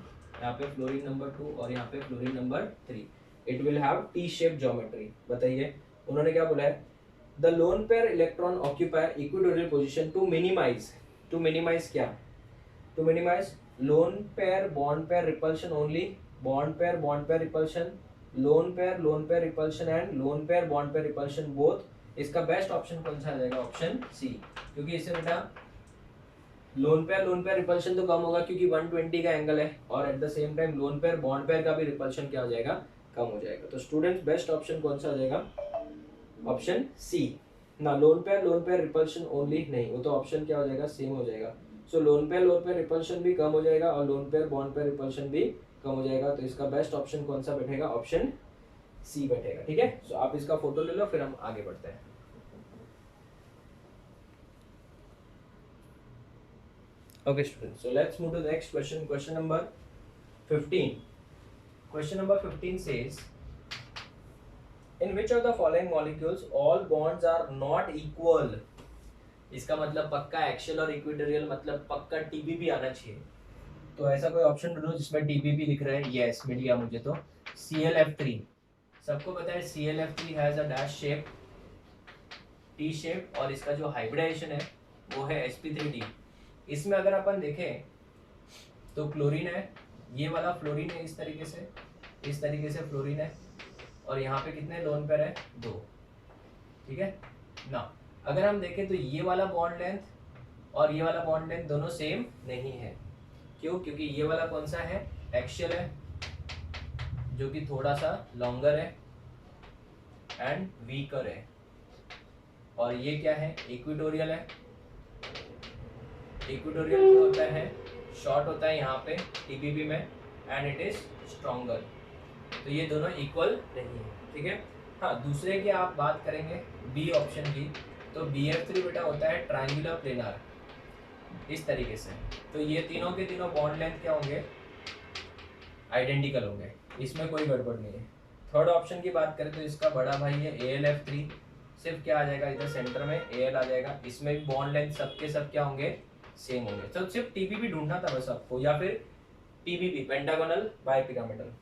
A: यहाँ पे फ्लोरीन नंबर 2 और यहाँ पे fluorine number 3। It will have T shape geometry. बताइए उन्होंने क्या बोला है? The lone pair electron occupy equatorial position to minimise क्या? To minimise lone pair bond pair repulsion only, bond pair repulsion, lone pair repulsion and lone pair bond pair repulsion both. इसका best option कौन सा आ जाएगा? Option सी, क्योंकि इससे बेटा loan pair repulsion तो कम होगा क्योंकि 120 का एंगल है, और at the same time loan pair bond pair का भी रिपल्शन क्या हो जाएगा? कम हो जाएगा। तो स्टूडेंट्स बेस्ट ऑप्शन कौन सा आ जाएगा? ऑप्शन सी ना। लोन पेयर रिपल्शन ओनली नहीं, वो तो ऑप्शन क्या हो जाएगा? सेम हो जाएगा। सो लोन पेयर रिपल्शन भी कम हो जाएगा और lone pair bond pair repulsion भी कम हो जाएगा। तो इसका बेस्ट ऑप्शन कौन सा बैठेगा? ऑप्शन सी बैठेगा, ठीक है। सो आप इसका फोटो ले लो, फिर हम आगे बढ़ते हैं। Okay students, so let's move to the next question. Question number 15. Question number 15 says, in which of the following molecules all bonds are not equal? इसका मतलब पक्का एक्सियल और इक्वेटोरियल, मतलब पक्का TB भी आना चाहिए। तो ऐसा कोई ऑप्शन ढूंढो जिसमें TB भी लिख रहा है। यस, मिल गया मुझे। तो ClF3, सबको पता है ClF3 has a dash shape, T shape, और इसका जो हाइब्रिडाइजेशन है वो है sp3d। इसमें अगर अपन देखें तो क्लोरीन है, ये वाला फ्लोरीन है, इस तरीके से फ्लोरीन है, और यहाँ पे कितने लोन पेयर है? 2, ठीक है ना। अगर हम देखें तो ये वाला बॉन्ड लेंथ और ये वाला बॉन्ड लेंथ दोनों सेम नहीं है। क्यों? क्योंकि ये वाला कौन सा है? एक्सियल है, जो कि थोड़ा सा लॉन्गर है एंड वीकर है, और ये क्या है? इक्वेटोरियल है, इक्वेटोरियल जो होता है शॉर्ट होता है यहाँ पे टीबीबी में, एंड इट इज स्ट्रॉन्गर। तो ये दोनों इक्वल नहीं है, ठीक है। हाँ, दूसरे की आप बात करेंगे बी ऑप्शन की, तो BF3 बेटा होता है ट्रायंगुलर प्लेनार, इस तरीके से। तो ये तीनों के तीनों बॉन्ड लेंथ क्या होंगे, आइडेंटिकल होंगे, इसमें कोई गड़बड़ नहीं है। थर्ड ऑप्शन की बात करें तो इसका बड़ा भाई है AlF3, सिर्फ क्या आ जाएगा इधर सेंटर में Al आ जाएगा, इसमें भी बॉन्ड लेंथ सबके सब क्या होंगे, सेम होंगे। तो सिर्फ टीबीबी ढूंढना था बस आपको, या फिर PBB pentagonal bipyramidal.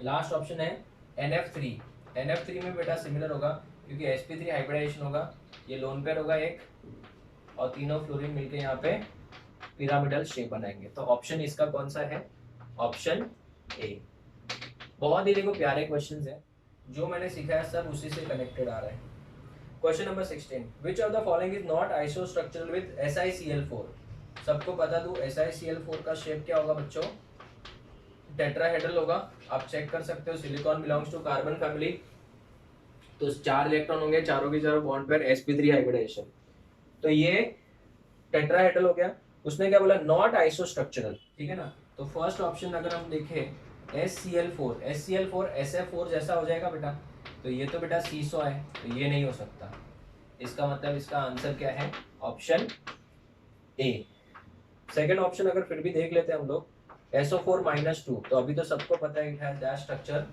A: Last option है NF3, NF3 में बेटा सिमिलर होगा क्योंकि sp3 हाइब्रिडाइजेशन होगा, ये लोन पेयर होगा एक, और तीनों फ्लोरीन मिलके यहाँ पे पिरामिडल शेप बनाएंगे। तो ऑप्शन इसका कौन सा है, ऑप्शन ए। बहुत ही देखो प्यारे क्वेश्चंस हैं, जो मैंने सीखा है सब उसी से कनेक्टेड आ रहा है। Question number 16, which of the following is not isostructural with SiCl4। सबको बता दूं SiCl4 का शेप क्या होगा बच्चों, टेट्राहेड्रल होगा। आप चेक कर सकते हो, silicon belongs to carbon family, तो 4 इलेक्ट्रॉन होंगे, चारों के चारों बॉन्ड पेयर sp3 हाइब्रिडाइजेशन, तो ये टेट्राहेड्रल हो गया। उसने क्या बोला, नॉट आइसोस्ट्रक्चरल, ठीक है ना। तो फर्स्ट ऑप्शन अगर हम देखें SCl4, SCl4 SF4 जैसा हो जाएगा बेटा, तो ये तो बेटा सीसो है, तो ये नहीं हो सकता। इसका मतलब इसका आंसर क्या है, ऑप्शन ए। सेकंड ऑप्शन अगर फिर भी देख लेते हैं हम लोग, SO4-2, तो अभी तो सबको पता है it has that structure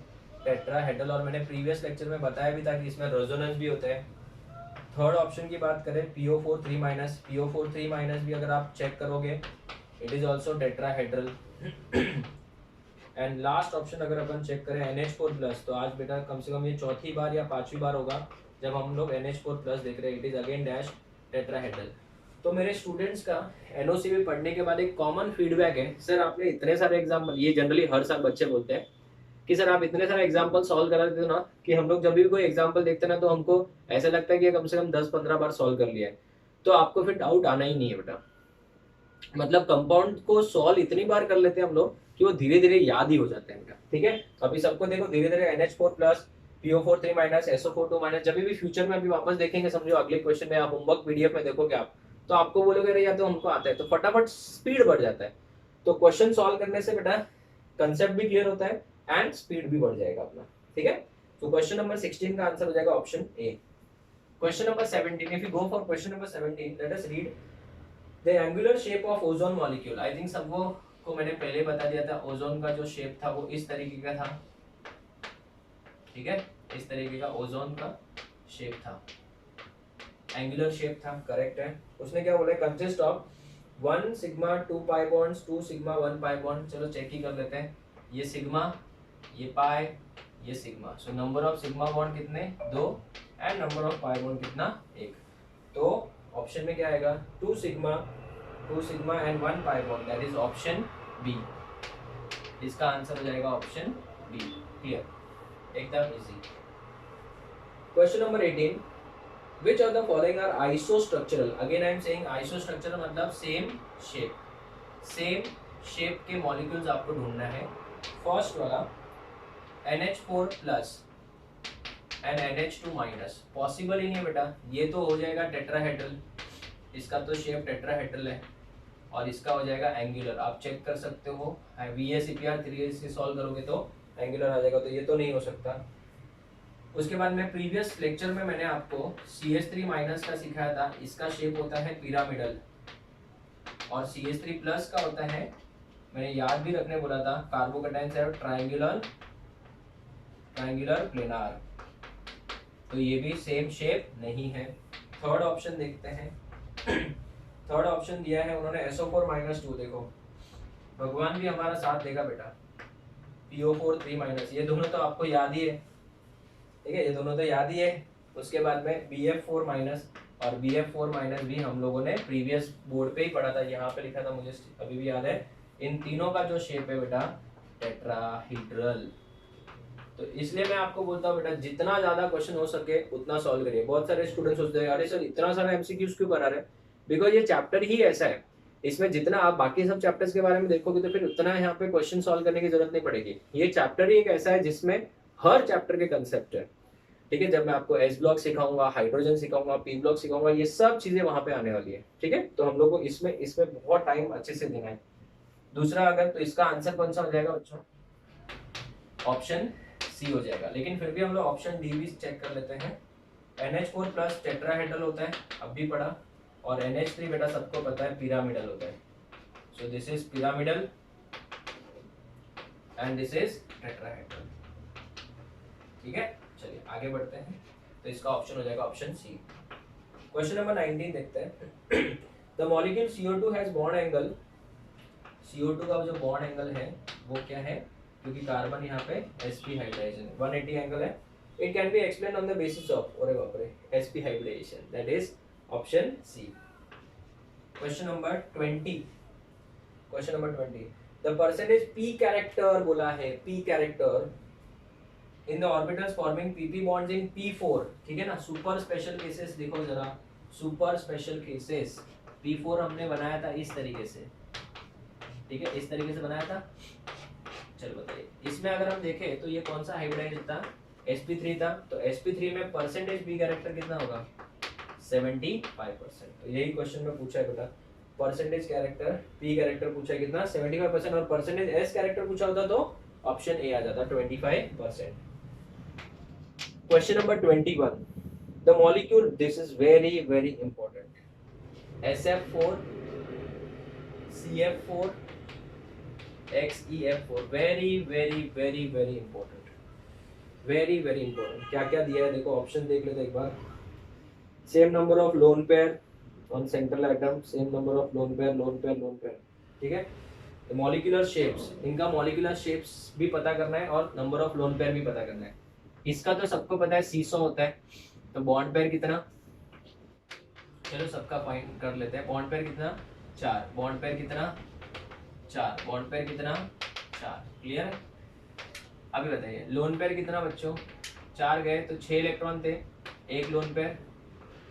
A: tetrahedral, और मैंने प्रीवियस लेक्चर में बताया भी था कि इसमें रेजोनेंस भी होते हैं। थर्ड ऑप्शन की बात करें PO4-3-, PO4-3- भी अगर आप चेक करोगे it is also tetrahedral. And last option अगर अपन चेक करें NH4+, तो आज बेटा कम से कम ये चौथी बार या पांचवी बार होगा जब हम लोग NH4+ देख रहे हैं, it is again dash tetrahedral. तो मेरे स्टूडेंट्स का NOCB पढ़ने के बाद एक कॉमन फीडबैक है, सर आपने इतने सारे एग्जाम्पल, ये जनरली हर साल बच्चे बोलते हैं कि सर आप इतने सारे एग्जाम्पल सॉल्व करा देते हो ना, कि हम लोग जब भी कोई एग्जाम्पल देखते हैं ना तो हमको ऐसा लगता है कि कम से कम 10-15 बार सॉल्व कर लिया है, तो आपको फिर डाउट आना ही नहीं है बेटा। मतलब कंपाउंड को सॉल्व इतनी बार कर लेते हैं हम लोग कि वो धीरे धीरे याद ही हो जाते हैं बेटा, ठीक है। अभी सबको देखो धीरे धीरे NH4+, PO4-3-, SO4-2-, जब भी फ्यूचर में अभी वापस देखेंगे, समझो अगले क्वेश्चन में आप होमवर्क PDF में देखोगे आप, तो आपको बोलोगे अरे यार तो हमको आता है, तो फटाफट स्पीड बढ़ जाता है। तो क्वेश्चन सॉल्व करने से बेटा कंसेप्ट भी क्लियर होता है एंड स्पीड भी बढ़ जाएगा अपना, ठीक है। तो क्वेश्चन नंबर 16 का आंसर हो जाएगा option A. Question number 17, if you go for question number 17, let us read the angular shape of ozone molecule. I think सबको को मैंने पहले बता दिया था, ओजोन का जो शेप था वो इस तरीके का था, ठीक है, इस तरीके का ओजोन का शेप था, एंगुलर शेप था, करेक्ट है। उसने क्या बोला, consist of 1 sigma 2 pi bonds, 2 sigma 1 pi bond. चलो चेक ही कर लेते हैं, ये सिग्मा, ये पाई, ये sigma. So number of sigma bond कितने, 2, and number of pi bond कितना, 1। तो ऑप्शन में क्या आएगा, 2 sigma and 1 pi bond, that is option B. इसका आंसर हो जाएगा ऑप्शन बी। क्लियर, एकदम easy. Question number 18, which of the following are isostructural? Again I am saying isostructural मतलब सेम शेप के मॉलिक्यूल्स आपको ढूंढना है। फर्स्ट वाला NH4+ एंड NH2-, पॉसिबल ही नहीं है बेटा, ये तो हो जाएगा टेट्राहेड्रल, इसका तो शेप टेट्राहेड्रल है, और इसका हो जाएगा एंगुलर। आप चेक कर सकते हो, VSEPR 3 से सॉल्व करोगे तो एंगुलर आ जाएगा, तो ये तो नहीं हो सकता। उसके बाद में प्रीवियस लेक्चर में मैंने आपको CH3- का सिखाया था, इसका शेप होता है पिरामिडल, और CH3+ का होता है, मैंने याद भी रखने बोला था, कार्बोकैटायन से ट्रायंगुलर प्लेनार, तो ये भी सेम शेप नहीं है। थर्ड ऑप्शन देखते हैं, थर्ड ऑप्शन दिया है उन्होंने SO4-2, देखो भगवान भी हमारा साथ देगा बेटा, PO4-3-, ये दोनों तो आपको याद ही है, ठीक है, ये दोनों तो याद ही है। उसके बाद में BF4- और BF4- भी हम लोगों ने प्रीवियस बोर्ड पे ही पढ़ा था, यहाँ पे लिखा था, मुझे अभी भी याद है। इन तीनों का जो शेप है बेटा टेट्राहीड्रल। तो इसलिए मैं आपको बोलता हूँ बेटा, जितना ज्यादा क्वेश्चन हो सके उतना सॉल्व करिए। बहुत सारे स्टूडेंट्स सोचते हैं अरे सर इतना सारा MCQs क्यों करा रहे, बिकॉज ये चैप्टर ही ऐसा है, इसमें जितना आप बाकी सब चैप्टर्स के बारे में देखोगे तो फिर उतना यहाँ पे क्वेश्चन सॉल्व करने की जरूरत नहीं पड़ेगी। ये चैप्टर ही एक ऐसा है जिसमें हर चैप्टर के कंसेप्ट है, ठीक है। जब मैं आपको एस ब्लॉक सिखाऊंगा, हाइड्रोजन सिखाऊंगा, पी ब्लॉक सिखाऊंगा, ये सब चीजें वहां पे आने वाली है। ठीक है, तो हम लोग को इसमें इसमें बहुत टाइम अच्छे से देना है। दूसरा अगर, तो इसका आंसर कौन सा हो जाएगा बच्चों? ऑप्शन सी हो जाएगा। लेकिन फिर भी हम लोग ऑप्शन डी भी चेक कर लेते हैं। NH4 प्लस टेट्राहेड्रल होता है, अब भी पढ़ा। और NH3 बेटा सबको पता है पिरामिडल होता है। So this is pyramidal and this is tetrahedral. ठीक है, चलिए आगे बढ़ते हैं। तो इसका ऑप्शन हो जाएगा ऑप्शन सी। क्वेश्चन नंबर 19 देखते हैं। The molecule CO2 has bond angle, CO2 का जो बॉन्ड एंगल है वो क्या है? क्योंकि कार्बन यहाँ पे sp हाइब्रिडाइजेशन 180 एंगल है। It can be explain on the basis of, अरे बाप रे, sp hybridization, that is option C. Question number 20, question number 20, the percentage p character बोला है, p character in the orbitals forming pp bonds in p4। ठीक है ना, super special cases देखो जरा, सुपर स्पेशल केसेस p4 हमने बनाया था इस तरीके से। ठीक है, इस तरीके से बनाया था। चलो बताइए, इसमें अगर हम देखें तो ये कौन सा हाइब्रिडाइज था? sp3 था। तो sp3 में परसेंटेज p कैरेक्टर कितना होगा? 75%। तो यही क्वेश्चन में पूछा है बेटा, परसेंटेज कैरेक्टर p कैरेक्टर पूछा है कितना? 75%। और परसेंटेज s कैरेक्टर पूछा होता तो ऑप्शन ए आ जाता 25%। Question number 21. The molecule, this is very very important. SF4, CF4, XEF4, very very very very important. Very very important. क्या क्या दिया है देखो, ऑप्शन देख लेते एक बार। Same number of lone pair on central atom, same number of lone pair, lone pair, lone pair. ठीक है, तो मॉलिक्यूलर शेप्स, इनका मॉलिक्यूलर शेप्स भी पता करना है और नंबर ऑफ लोन पेयर भी पता करना है। इसका तो सबको पता है सीसो होता है, तो बॉन्ड पेयर कितना? चलो सबका फाइंड कर लेते हैं। बॉन्ड पेयर कितना? 4। बॉन्ड पेयर कितना? 4। बॉन्ड पेयर कितना? 4। क्लियर है? अभी बताइए लोन पेयर कितना बच्चों? 4 गए तो 6 इलेक्ट्रॉन थे, एक लोन पेयर,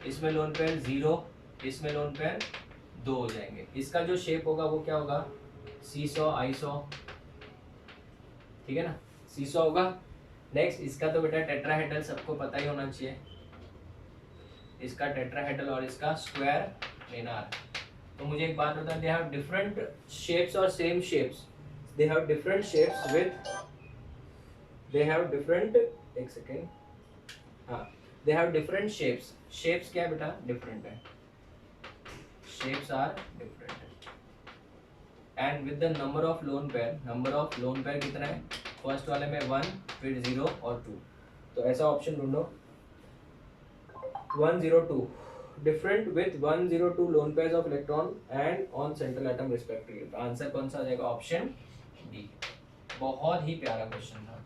A: इसमें लोन पेयर 0, इसमें लोन पेयर 2 हो जाएंगे। इसका जो शेप होगा वो क्या होगा? सीसो, आइसो। ठीक है ना, सीसो होगा। नेक्स्ट, इसका तो बेटा टेट्राहेड्रल सबको पता ही होना चाहिए, इसका टेट्राहेड्रल और इसका स्क्वायर प्लेनार। तो मुझे एक बात बता, दे हैव डिफरेंट शेप्स और same shapes, they have different shapes with, they have different, एक सेकेंड, हाँ, they have different shapes. Shapes क्या है बेटा? डिफरेंट है, shapes are different. And with the number of lone pair, number of lone pair कितना है? First वाले में 1, फिर 0 और 2। तो ऐसा ऑप्शन ढूंढो 102, different with 102 loan pairs of electron and on central atom respectively. तो आंसर कौन सा आ जाएगा? Option D. बहुत ही प्यारा क्वेश्चन था,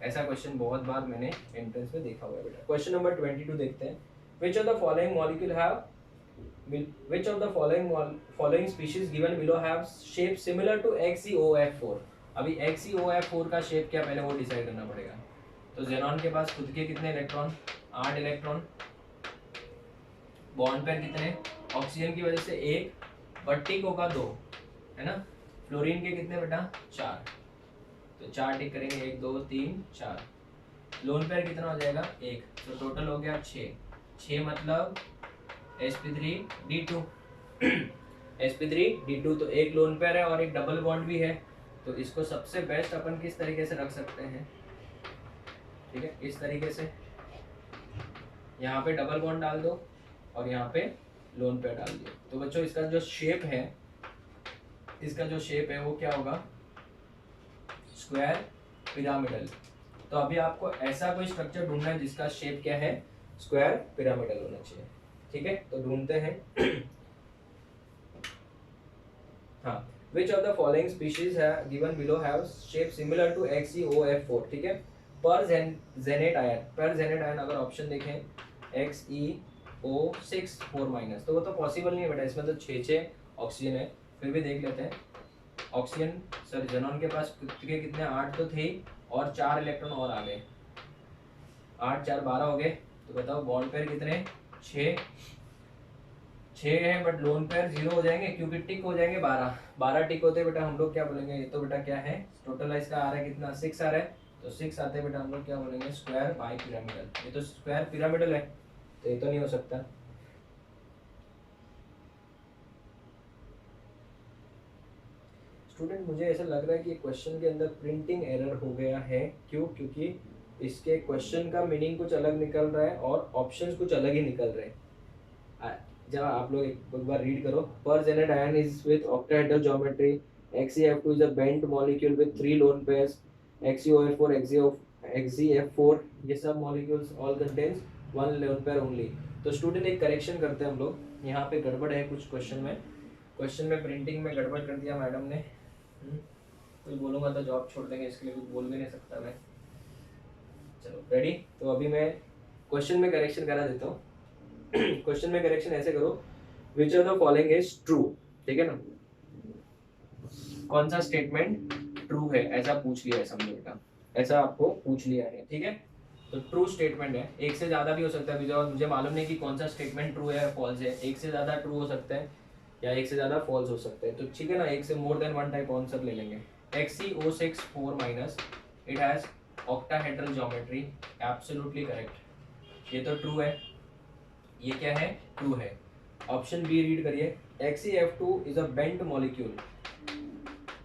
A: ऐसा क्वेश्चन बहुत बार मैंने एंट्रेंस में देखा हुआ है बेटा। क्वेश्चन नंबर 22 देखते हैं। विच of the following molecule have, which of the following species given below have shape similar to XeOF4? अभी XeOF4 का शेप क्या, पहले वो डिसाइड करना पड़ेगा। तो जेनॉन के पास खुद के कितने इलेक्ट्रॉन? 8 इलेक्ट्रॉन। बॉन्ड पेयर कितने? ऑक्सीजन की वजह से 1, बट टिक होगा 2, है ना। फ्लोरीन के कितने बेटा? 4। तो 4 टिक करेंगे, 1 2 3 4। लोन पेयर कितना हो जाएगा? 1। तो टोटल हो गया 6। 6 मतलब sp3d2 sp3d2। तो एक लोन पेयर है और एक डबल बॉन्ड भी है, तो इसको सबसे बेस्ट अपन किस तरीके से रख सकते हैं? ठीक है, इस तरीके से, यहाँ पे डबल बॉन्ड डाल दो और यहाँ पे लोन पेयर डाल दो। तो बच्चों इसका जो शेप है, इसका जो शेप है वो क्या होगा? Square pyramidal. तो अभी आपको ऐसा कोई स्ट्रक्चर ढूंढना है जिसका शेप क्या है? स्क्वायर पिरामिडल होना चाहिए। ठीक है, तो ढूंढते हैं। हाँ, which of the following species have given below have shape similar to XeOF4? ठीक है, पर जेनेट आयन, पर जेनेट आयन अगर ऑप्शन देखें XeO6 4-, तो वो तो पॉसिबल नहीं है बेटा, इसमें तो 6 ऑक्सीजन है। फिर भी देख लेते हैं। ऑक्सीजन, सर जेनॉन के पास कितने? 8 तो थे और 4 इलेक्ट्रॉन और आ गए, 8 4 12 हो गए। तो बताओ बॉन्ड पेयर कितने? 6 है, बट लोन पेयर 0 हो जाएंगे क्योंकि टिक हो जाएंगे 12 टिक होते बेटा हम लोग क्या बोलेंगे? ये तो बेटा क्या है? टोटल इसका आ रहा है कितना? 6 आ रहा है। तो 6 आते बेटा हम लोग क्या बोलेंगे, स्क्वायर बाई पिरामिडल। ये तो स्क्वायर पिरामिडल है तो ये तो नहीं हो सकता। स्टूडेंट मुझे ऐसा लग रहा है कि क्वेश्चन के अंदर प्रिंटिंग एरर हो गया है। क्यों? क्योंकि इसके क्वेश्चन का मीनिंग कुछ अलग निकल रहा है और ऑप्शंस कुछ अलग ही निकल रहे हैं। जब आप लोग एक बार रीड करो, पर Janet ion is with octahedral geometry, XeF2 is a bent molecule with 3 lone pairs, XeOF4, XeF4, ये सब molecules all contains 1 lone pair only। तो स्टूडेंट एक करेक्शन करते हैं हम लोग, यहाँ पे गड़बड़ है कुछ क्वेश्चन में प्रिंटिंग में गड़बड़ कर दिया मैडम ने। कुछ बोलूँगा तो जॉब छोड़ देंगे, इसके लिए कुछ बोल भी नहीं सकता मैं। चलो रेडी, तो अभी मैं क्वेश्चन में करेक्शन करा देता हूँ। क्वेश्चन में करेक्शन ऐसे करो, विच of the following is true, ठीक है ना, कौन सा स्टेटमेंट ट्रू है ऐसा पूछ लिया है, समझो बेटा, ऐसा आपको पूछ लिया है, ठीक है। तो ट्रू स्टेटमेंट है, एक से ज्यादा भी हो सकता है, मुझे मालूम नहीं कि कौन सा स्टेटमेंट ट्रू है या फॉल्स है, एक से ज्यादा ट्रू हो सकता है या एक से ज्यादा फॉल्स हो सकता है, तो ठीक है ना, एक से more than one type answer ले लेंगे। XeO64 it has octahedral geometry, absolutely correct, ये तो ट्रू है, ये क्या है, ट्रू है। ऑप्शन बी रीड करिए, XeF2 is a bent molecule.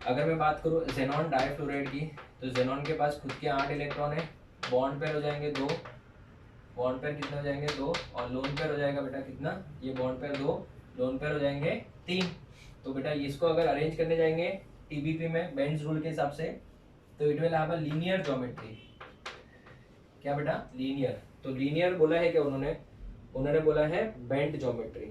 A: अगर मैं बात करूँ जेनॉन डाइफ्लोराइड की, तो जेनॉन के पास खुद के 8 इलेक्ट्रॉन है, बॉन्ड पेयर हो जाएंगे 2, बॉन्ड पेयर कितने हो जाएंगे 2, और लोन पेयर हो जाएगा बेटा कितना, ये बॉन्ड पेयर 2, लोन पेयर हो जाएंगे 3। तो बेटा इसको अगर अरेंज करने जाएंगे TBP में बेंड्स रूल के हिसाब से, तो it will have a linear geometry. क्या बेटा, लीनियर। तो लीनियर बोला है क्या उन्होंने बोला है बेंट ज्योमेट्री।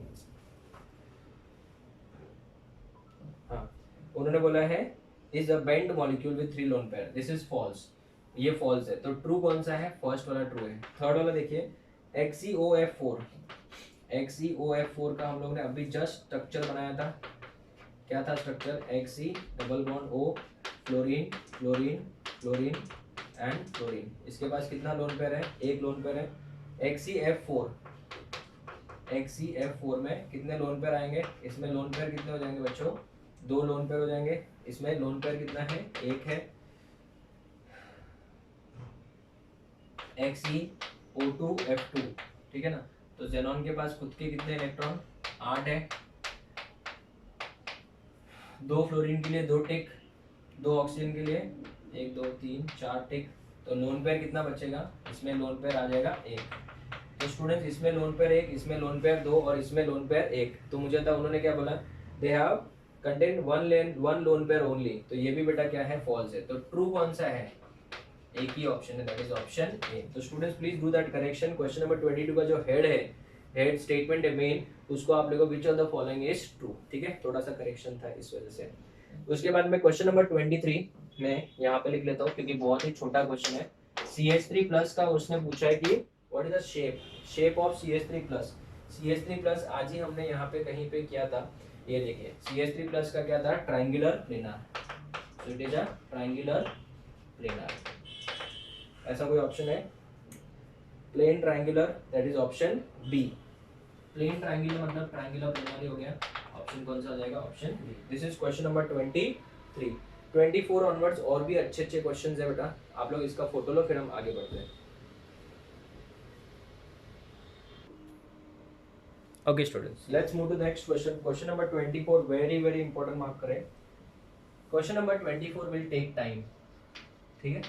A: हाँ, उन्होंने बोला है is a bent molecule with 3 lone pair, this is false, ये फॉल्स है। तो ट्रू कौन सा है, फर्स्ट वाला ट्रू है। थर्ड वाला देखिए, XeOF4 का हम लोग ने अभी जस्ट स्ट्रक्चर बनाया था, क्या था structure, Xe double bond O, fluorine fluorine fluorine and fluorine. इसके पास कितना लोन पेयर है, एक लोन पेयर है। XeF4 में कितने लोन पेयर आएंगे, इसमें लोन पेयर कितने हो जाएंगे बच्चों, 2 लोन पेयर हो जाएंगे, इसमें लोन पेयर कितना है, एक है। XeO2F2, ठीक है ना, तो जेनॉन के पास खुद के कितने इलेक्ट्रॉन, 8 है, 2 फ्लोरीन के लिए 2 टिक, 2 ऑक्सीजन के लिए 1 2 3 4 टिक, तो लोन पेयर कितना बचेगा, इसमें लोन पेयर आ जाएगा 1। तो स्टूडेंट्स इसमें लोन पेयर 1, इसमें लोन पेयर 2 और इसमें लोन पेयर 1, तो मुझे था उन्होंने क्या बोला, they have contain one lone pair only, तो ये भी बेटा क्या है, फॉल्स है। तो ट्रू कौन सा है, एक ही ऑप्शन है, दैट इज ऑप्शन ए। तो students please do that correction. Question number 22 का जो हेड स्टेटमेंट है मेन, उसको आप लोगों विच of the following is true, ठीक है, थोड़ा सा करेक्शन था इस वजह से। उसके बाद में क्वेश्चन नंबर 23 में यहाँ पे लिख लेता हूँ क्योंकि बहुत ही छोटा क्वेश्चन है। CH3 प्लस का उसने पूछा है कि what is the shape of CH3 plus. CH3 plus आज ही हमने यहाँ पे कहीं पे किया था, ये देखिए CH3 प्लस का क्या था, triangular planar, so it is a triangular planar. ऐसा कोई ऑप्शन है, plane triangular, that is option B. Plane triangular मतलब ट्राइंगुलर प्लेनार ही हो गया, ऑप्शन कौन सा आ जाएगा, option B. This is question number 23। 24 onwards और भी अच्छे क्वेश्चंस है बेटा, आप लोग इसका फोटो लो फिर हम आगे बढ़ते हैं। Okay students, let's move to the next question. Question number 24 very important, mark करें। Question number 24 will take time, ठीक है,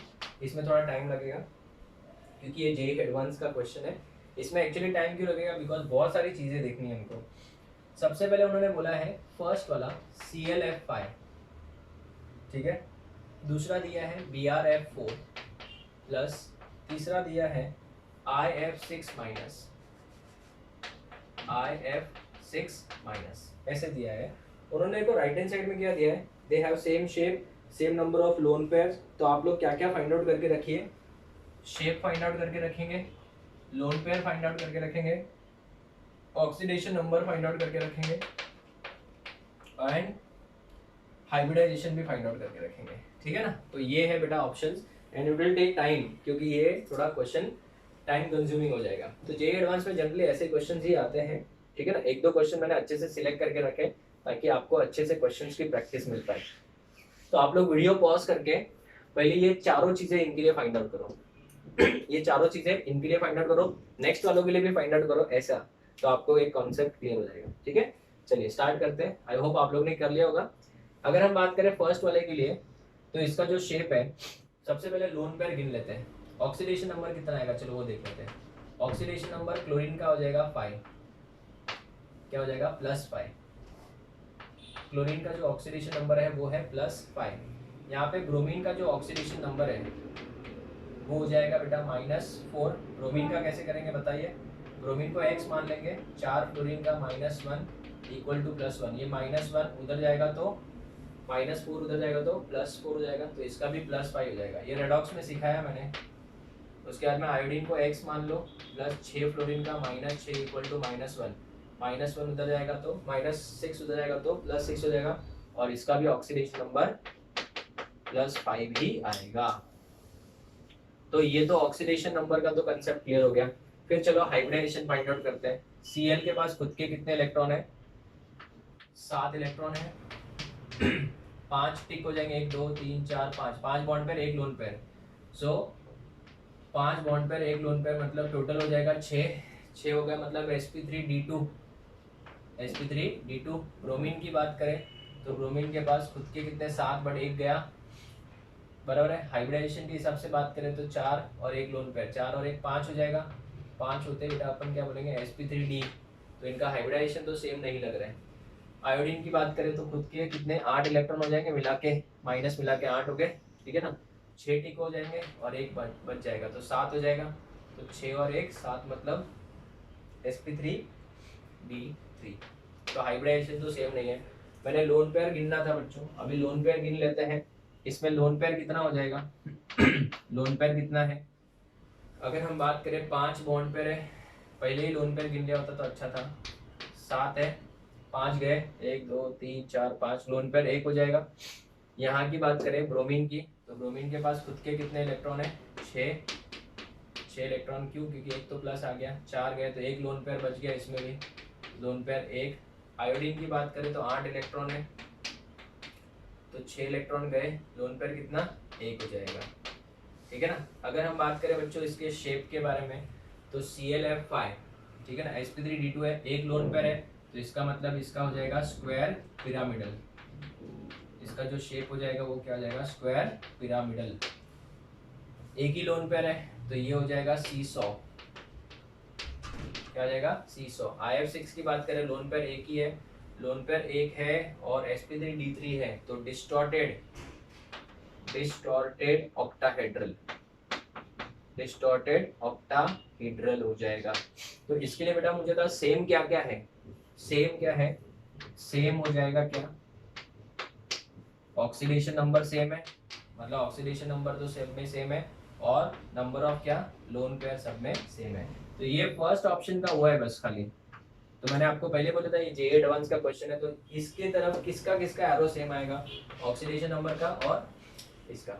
A: इसमें थोड़ा टाइम लगेगा क्योंकि ये JEE एडवांस का क्वेश्चन है। इसमें एक्चुअली टाइम क्यों लगेगा, बिकॉज बहुत सारी चीजें देखनी है हमको। सबसे पहले उन्होंने बोला है फर्स्ट वाला ClF5, ठीक है, दूसरा दिया है BrF4 प्लस, तीसरा दिया है IF6 माइनस, ऐसे दिया है उन्होंने। को राइट हैंड साइड में क्या दिया है, they have same shape, same number of lone pairs. तो आप लोग क्या क्या फाइंड आउट करके रखिए, शेप फाइंड आउट करके रखेंगे, लोन पेयर फाइंड आउट करके रखेंगे, ऑक्सीडेशन नंबर फाइंड आउट करके रखेंगे एंड हाइब्रिडाइजेशन भी फाइंड आउट करके रखेंगे, ठीक है ना। तो ये है बेटा options and it will take time क्योंकि ये थोड़ा क्वेश्चन टाइम कंज्यूमिंग हो जाएगा। तो JEE एडवांस में जनरली ऐसे क्वेश्चन ही आते हैं, ठीक है ना। 1-2 क्वेश्चन मैंने अच्छे से सिलेक्ट करके रखे ताकि आपको अच्छे से क्वेश्चन की प्रैक्टिस मिल पाए। तो आप लोग वीडियो पॉज करके पहले ये चारों चीजें इनके लिए फाइंड आउट करो। ये चारों चीजें इनके लिए फाइंड आउट करो, नेक्स्ट वालों के लिए भी फाइंड आउट करो, ऐसा तो आपको एक कॉन्सेप्ट क्लियर हो जाएगा। ठीक है, चलिए स्टार्ट करते हैं। आई होप आप लोग ने कर लिया होगा। अगर हम बात करें फर्स्ट वाले के लिए, तो इसका जो शेप है, सबसे पहले लोन पेयर गिन लेते हैं। ऑक्सीडेशन नंबर कितना आएगा, चलो वो देख लेते हैं। ऑक्सीडेशन नंबर क्लोरीन का हो जाएगा 5, क्या हो जाएगा +5। क्लोरीन का जो ऑक्सीडेशन नंबर है वो है +5। यहाँ पे ब्रोमीन का जो ऑक्सीडेशन नंबर है वो हो जाएगा बेटा -4। ब्रोमीन का कैसे करेंगे बताइए। ब्रोमीन को x मान लेंगे, 4 फ्लोरीन का -1 इक्वल टू +1। ये -1 उधर जाएगा तो -4 उधर जाएगा तो +4 हो जाएगा, तो इसका भी +5 हो जाएगा। ये रेडॉक्स में सिखाया मैंने। उसके बाद में आयोडीन को x मान लो, +6 फ्लोरीन का -6 इक्वल टू -1। -1 उधर जाएगा तो -6 उधर जाएगा तो +6 हो जाएगा, और इसका भी ऑक्सीडेशन नंबर +5 ही आएगा। तो ये तो ऑक्सीडेशन नंबर का तो कंसेप्ट क्लियर हो गया। फिर चलो हाइब्रिडाइजेशन फाइंड आउट करते हैं। Cl के पास खुद के कितने इलेक्ट्रॉन है, 7 इलेक्ट्रॉन है। 5 टिक हो जाएंगे, 1 2 3 4 5, 5 बॉन्ड पेयर 1 लोन पेयर। सो 5 बॉन्ड पेयर 1 लोन पेयर मतलब टोटल हो जाएगा 6 हो गया, मतलब sp3d2। ब्रोमीन की बात करें तो ब्रोमीन के पास खुद के कितने, 7/1 गया, बराबर है। हाइब्रिडाइजेशन के हिसाब से बात करें तो 4 और 1 लोन पेयर, 4 और 1 5 हो जाएगा। 5 होते बेटा अपन क्या बोलेंगे sp3d। तो इनका हाइब्रिडाइजेशन तो सेम नहीं लग रहा है। आयोडीन की बात करें तो खुद के कितने 8 इलेक्ट्रॉन हो जाएंगे, मिला के माइनस मिला के 8 हो गए, ठीक है ना। 6 टिक हो जाएंगे और 1 बच जाएगा तो 7 हो जाएगा। तो 6 और 1 7 मतलब sp3d3। तो हाइब्रिडाइजेशन तो सेम नहीं है। मैंने लोन पेयर गिनना था बच्चों, अभी लोन पेयर गिन लेते हैं। इसमें लोन पेयर कितना हो जाएगा लोन पेयर कितना है, अगर हम बात करें 5 बॉन्ड पेयर है, पहले ही लोन पेयर गिन लिया होता तो अच्छा था। 7 है, 5 गए, 1 2 3 4 5, लोन पेयर 1 हो जाएगा। यहाँ की बात करें ब्रोमीन की, तो ब्रोमीन के पास खुद के कितने इलेक्ट्रॉन है, 6 इलेक्ट्रॉन। क्यों, क्योंकि 1 तो प्लस आ गया, 4 गए तो 1 लोन पेयर बच गया, इसमें भी लोन पेयर 1। आयोडीन की बात करें तो 8 इलेक्ट्रॉन है, तो 6 इलेक्ट्रॉन गए, लोन पेयर कितना 1 हो जाएगा, ठीक है ना। अगर हम बात करें बच्चों इसके शेप के बारे में, तो ClF5, ठीक है ना, sp3d2 है, 1 लोन पेयर है, तो इसका मतलब इसका हो जाएगा स्क्वायर पिरामिडल। इसका जो शेप हो जाएगा वो क्या हो जाएगा, स्क्वायर पिरामिडल। 1 ही लोन पेयर है तो ये हो जाएगा सीसॉ, क्या हो जाएगा सीसॉ। IF6 की बात करें, लोन पेयर 1 ही है, लोन पेयर 1 है और sp3d3 है, तो डिस्टॉर्टेड ऑक्टाहेड्रल हो जाएगा। तो इसके लिए बेटा मुझे था सेम क्या क्या है, सेम क्या है, सेम हो जाएगा क्या, ऑक्सीडेशन नंबर सेम है, मतलब ऑक्सीडेशन नंबर तो सेम में सेम है, और नंबर ऑफ क्या लोन पेयर सब में सेम है। तो ये फर्स्ट ऑप्शन का हुआ है बस खाली। तो मैंने आपको पहले बोला था ये जे एडवांस का क्वेश्चन है, तो इसके तरफ किसका किसका एरो सेम आएगा, ऑक्सीडेशन नंबर का और इसका।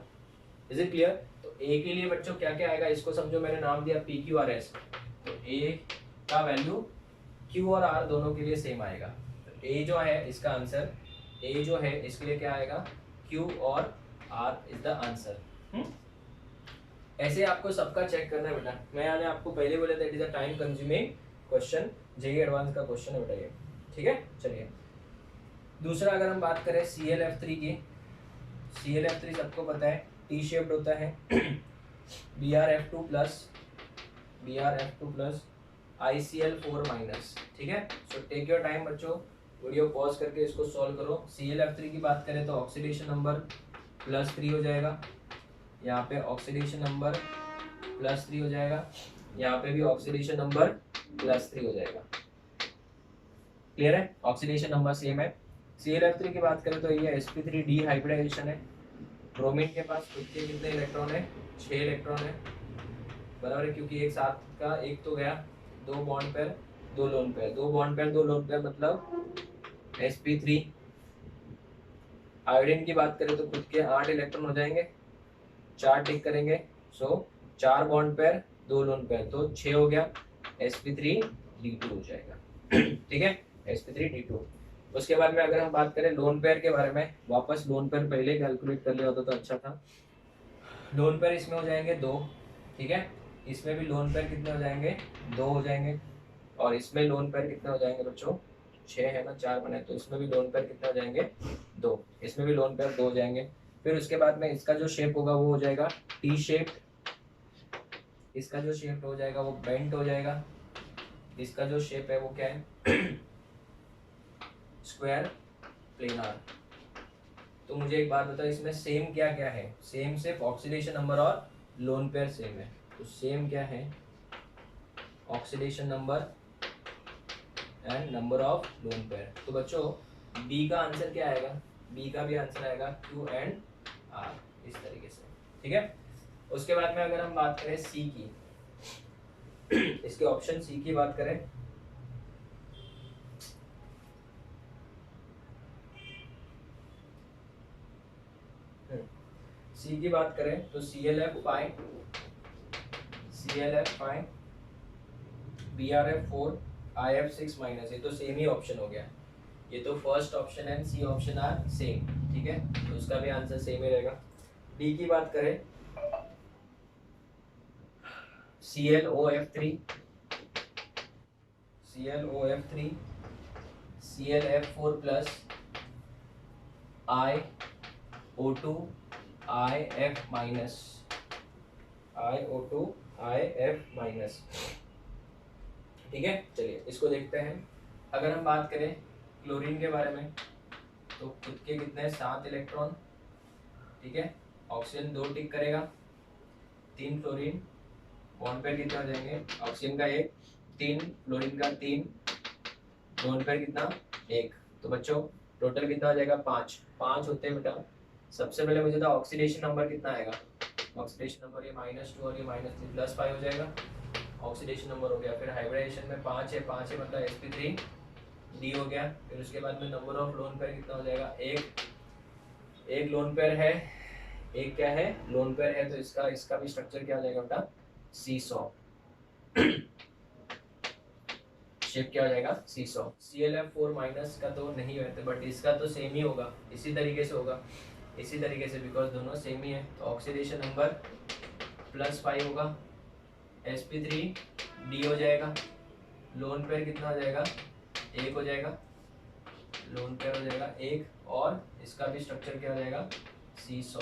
A: Is it clear. तो ए के लिए बच्चों क्या क्या आएगा, इसको समझो, मैंने नाम दिया PQRS। तो ए का वैल्यू Q और R दोनों के लिए सेम आएगा। तो ए जो है इसका आंसर, ए जो है इसके लिए क्या आएगा, Q और R इज द आंसर। ऐसे आपको सबका चेक करना है बेटा। मैंने आपको पहले बोला था it is a time consuming question, JEE advance का क्वेश्चन है बेटा ये, ठीक है। चलिए दूसरा अगर हम बात करें ClF3 की, ClF3 सबको पता है टी शेप्ड होता है, BrF2 प्लस ICl4-, ठीक है। सो टेक योर टाइम बच्चों, वीडियो पॉज करके इसको सॉल्व करो। ClF3 की बात करें तो ऑक्सीडेशन नंबर +3 हो जाएगा, यहाँ पे ऑक्सीडेशन नंबर +3 हो जाएगा, यहाँ पे भी ऑक्सीडेशन नंबर +3 हो जाएगा। क्लियर है, ऑक्सीडेशन नंबर सेम है। ClF3 की बात करें तो ये sp3d हाइब्रिडाइजेशन है। ब्रोमीन के पास खुद के कितने इलेक्ट्रॉन है, 6 इलेक्ट्रॉन है, बराबर है, क्योंकि एक साथ का 1 तो गया, 2 bond pair 2 lone pair, 2 bond pair 2 lone pair मतलब sp3। आयोडीन की बात करें तो खुद के 8 इलेक्ट्रॉन हो जाएंगे, 4 टिक करेंगे, सो 4 बॉन्ड पेयर 2 लोन पेयर, तो 6 हो गया, sp3d2 हो जाएगा, ठीक है, sp3d2। उसके बाद में अगर हम बात करें लोन पेयर के बारे में, वापस लोन पेयर पहले कैलकुलेट कर लिया होता तो अच्छा था। लोन पेयर इसमें हो जाएंगे 2, ठीक है। इसमें भी लोन पेयर कितने हो जाएंगे, 2 हो जाएंगे। और इसमें लोन पेयर कितने हो जाएंगे बच्चों, 6 है ना, 4 बने, तो इसमें भी लोन पेयर कितने हो जाएंगे, 2। इसमें भी लोन पेयर 2 हो जाएंगे। फिर उसके बाद में इसका जो शेप होगा वो हो जाएगा टी शेप, इसका जो शेप हो जाएगा वो बेंट हो जाएगा, इसका जो शेप है वो क्या है स्क्वायर प्लेनार। तो मुझे एक बात बताओ, इसमें सेम क्या क्या है, सेम सिर्फ ऑक्सीडेशन नंबर और लोन पेयर सेम है। तो सेम क्या है, oxidation number and number of lone pair. तो बच्चों बी का आंसर क्या आएगा, बी का भी आंसर आएगा क्यू एंड आर, इस तरीके से, ठीक है। उसके बाद में अगर हम बात करें सी की, इसके ऑप्शन सी की बात करें, सी की बात करें तो ClF5, ClF5, BrF4, IF6 minus, ये तो सेम ही ऑप्शन हो गया। ये तो first option and C option are same, ठीक है, तो उसका भी आंसर सेम ही रहेगा। डी की बात करें ClOF3, ClOF3, ClF4 plus IO2 IF minus, IO2 IF minus, ठीक है। चलिए इसको देखते हैं। अगर हम बात करें क्लोरीन के बारे में तो खुद के कितने 7 इलेक्ट्रॉन, ठीक है। ऑक्सीजन 2 टिक करेगा, 3 फ्लोरीन, बॉन्ड पेयर कितने हो जाएंगे, ऑक्सीजन का 1, 3 फ्लोरीन का 3, बॉन्ड पेयर कितना 1। तो बच्चों टोटल कितना हो जाएगा 5, 5 होते हैं बेटा। सबसे पहले मुझे तो ऑक्सीडेशन नंबर कितना आएगा, ऑक्सीडेशन नंबर ये -2 और ये -3 +5 हो जाएगा, ऑक्सीडेशन नंबर हो गया। फिर हाइब्रिडाइजेशन में 5 है, 5 है मतलब sp3d हो गया। फिर उसके बाद में नंबर ऑफ लोन पेयर कितना हो जाएगा, एक लोन पेयर है, एक क्या है लोन पेयर है, तो इसका भी स्ट्रक्चर क्या हो जाएगा बेटा, सीसॉ, शेप क्या हो जाएगा सीसॉ। ClF4 माइनस का तो नहीं है बट इसका तो सेम ही होगा, इसी तरीके से होगा, इसी तरीके से, बिकॉज दोनों सेम ही है। तो ऑक्सीडेशन नंबर +5 होगा, sp3d हो जाएगा, लोन पेयर कितना हो जाएगा, 1 हो जाएगा, लोन पेयर हो जाएगा 1, और इसका भी स्ट्रक्चर क्या हो जाएगा सीसॉ,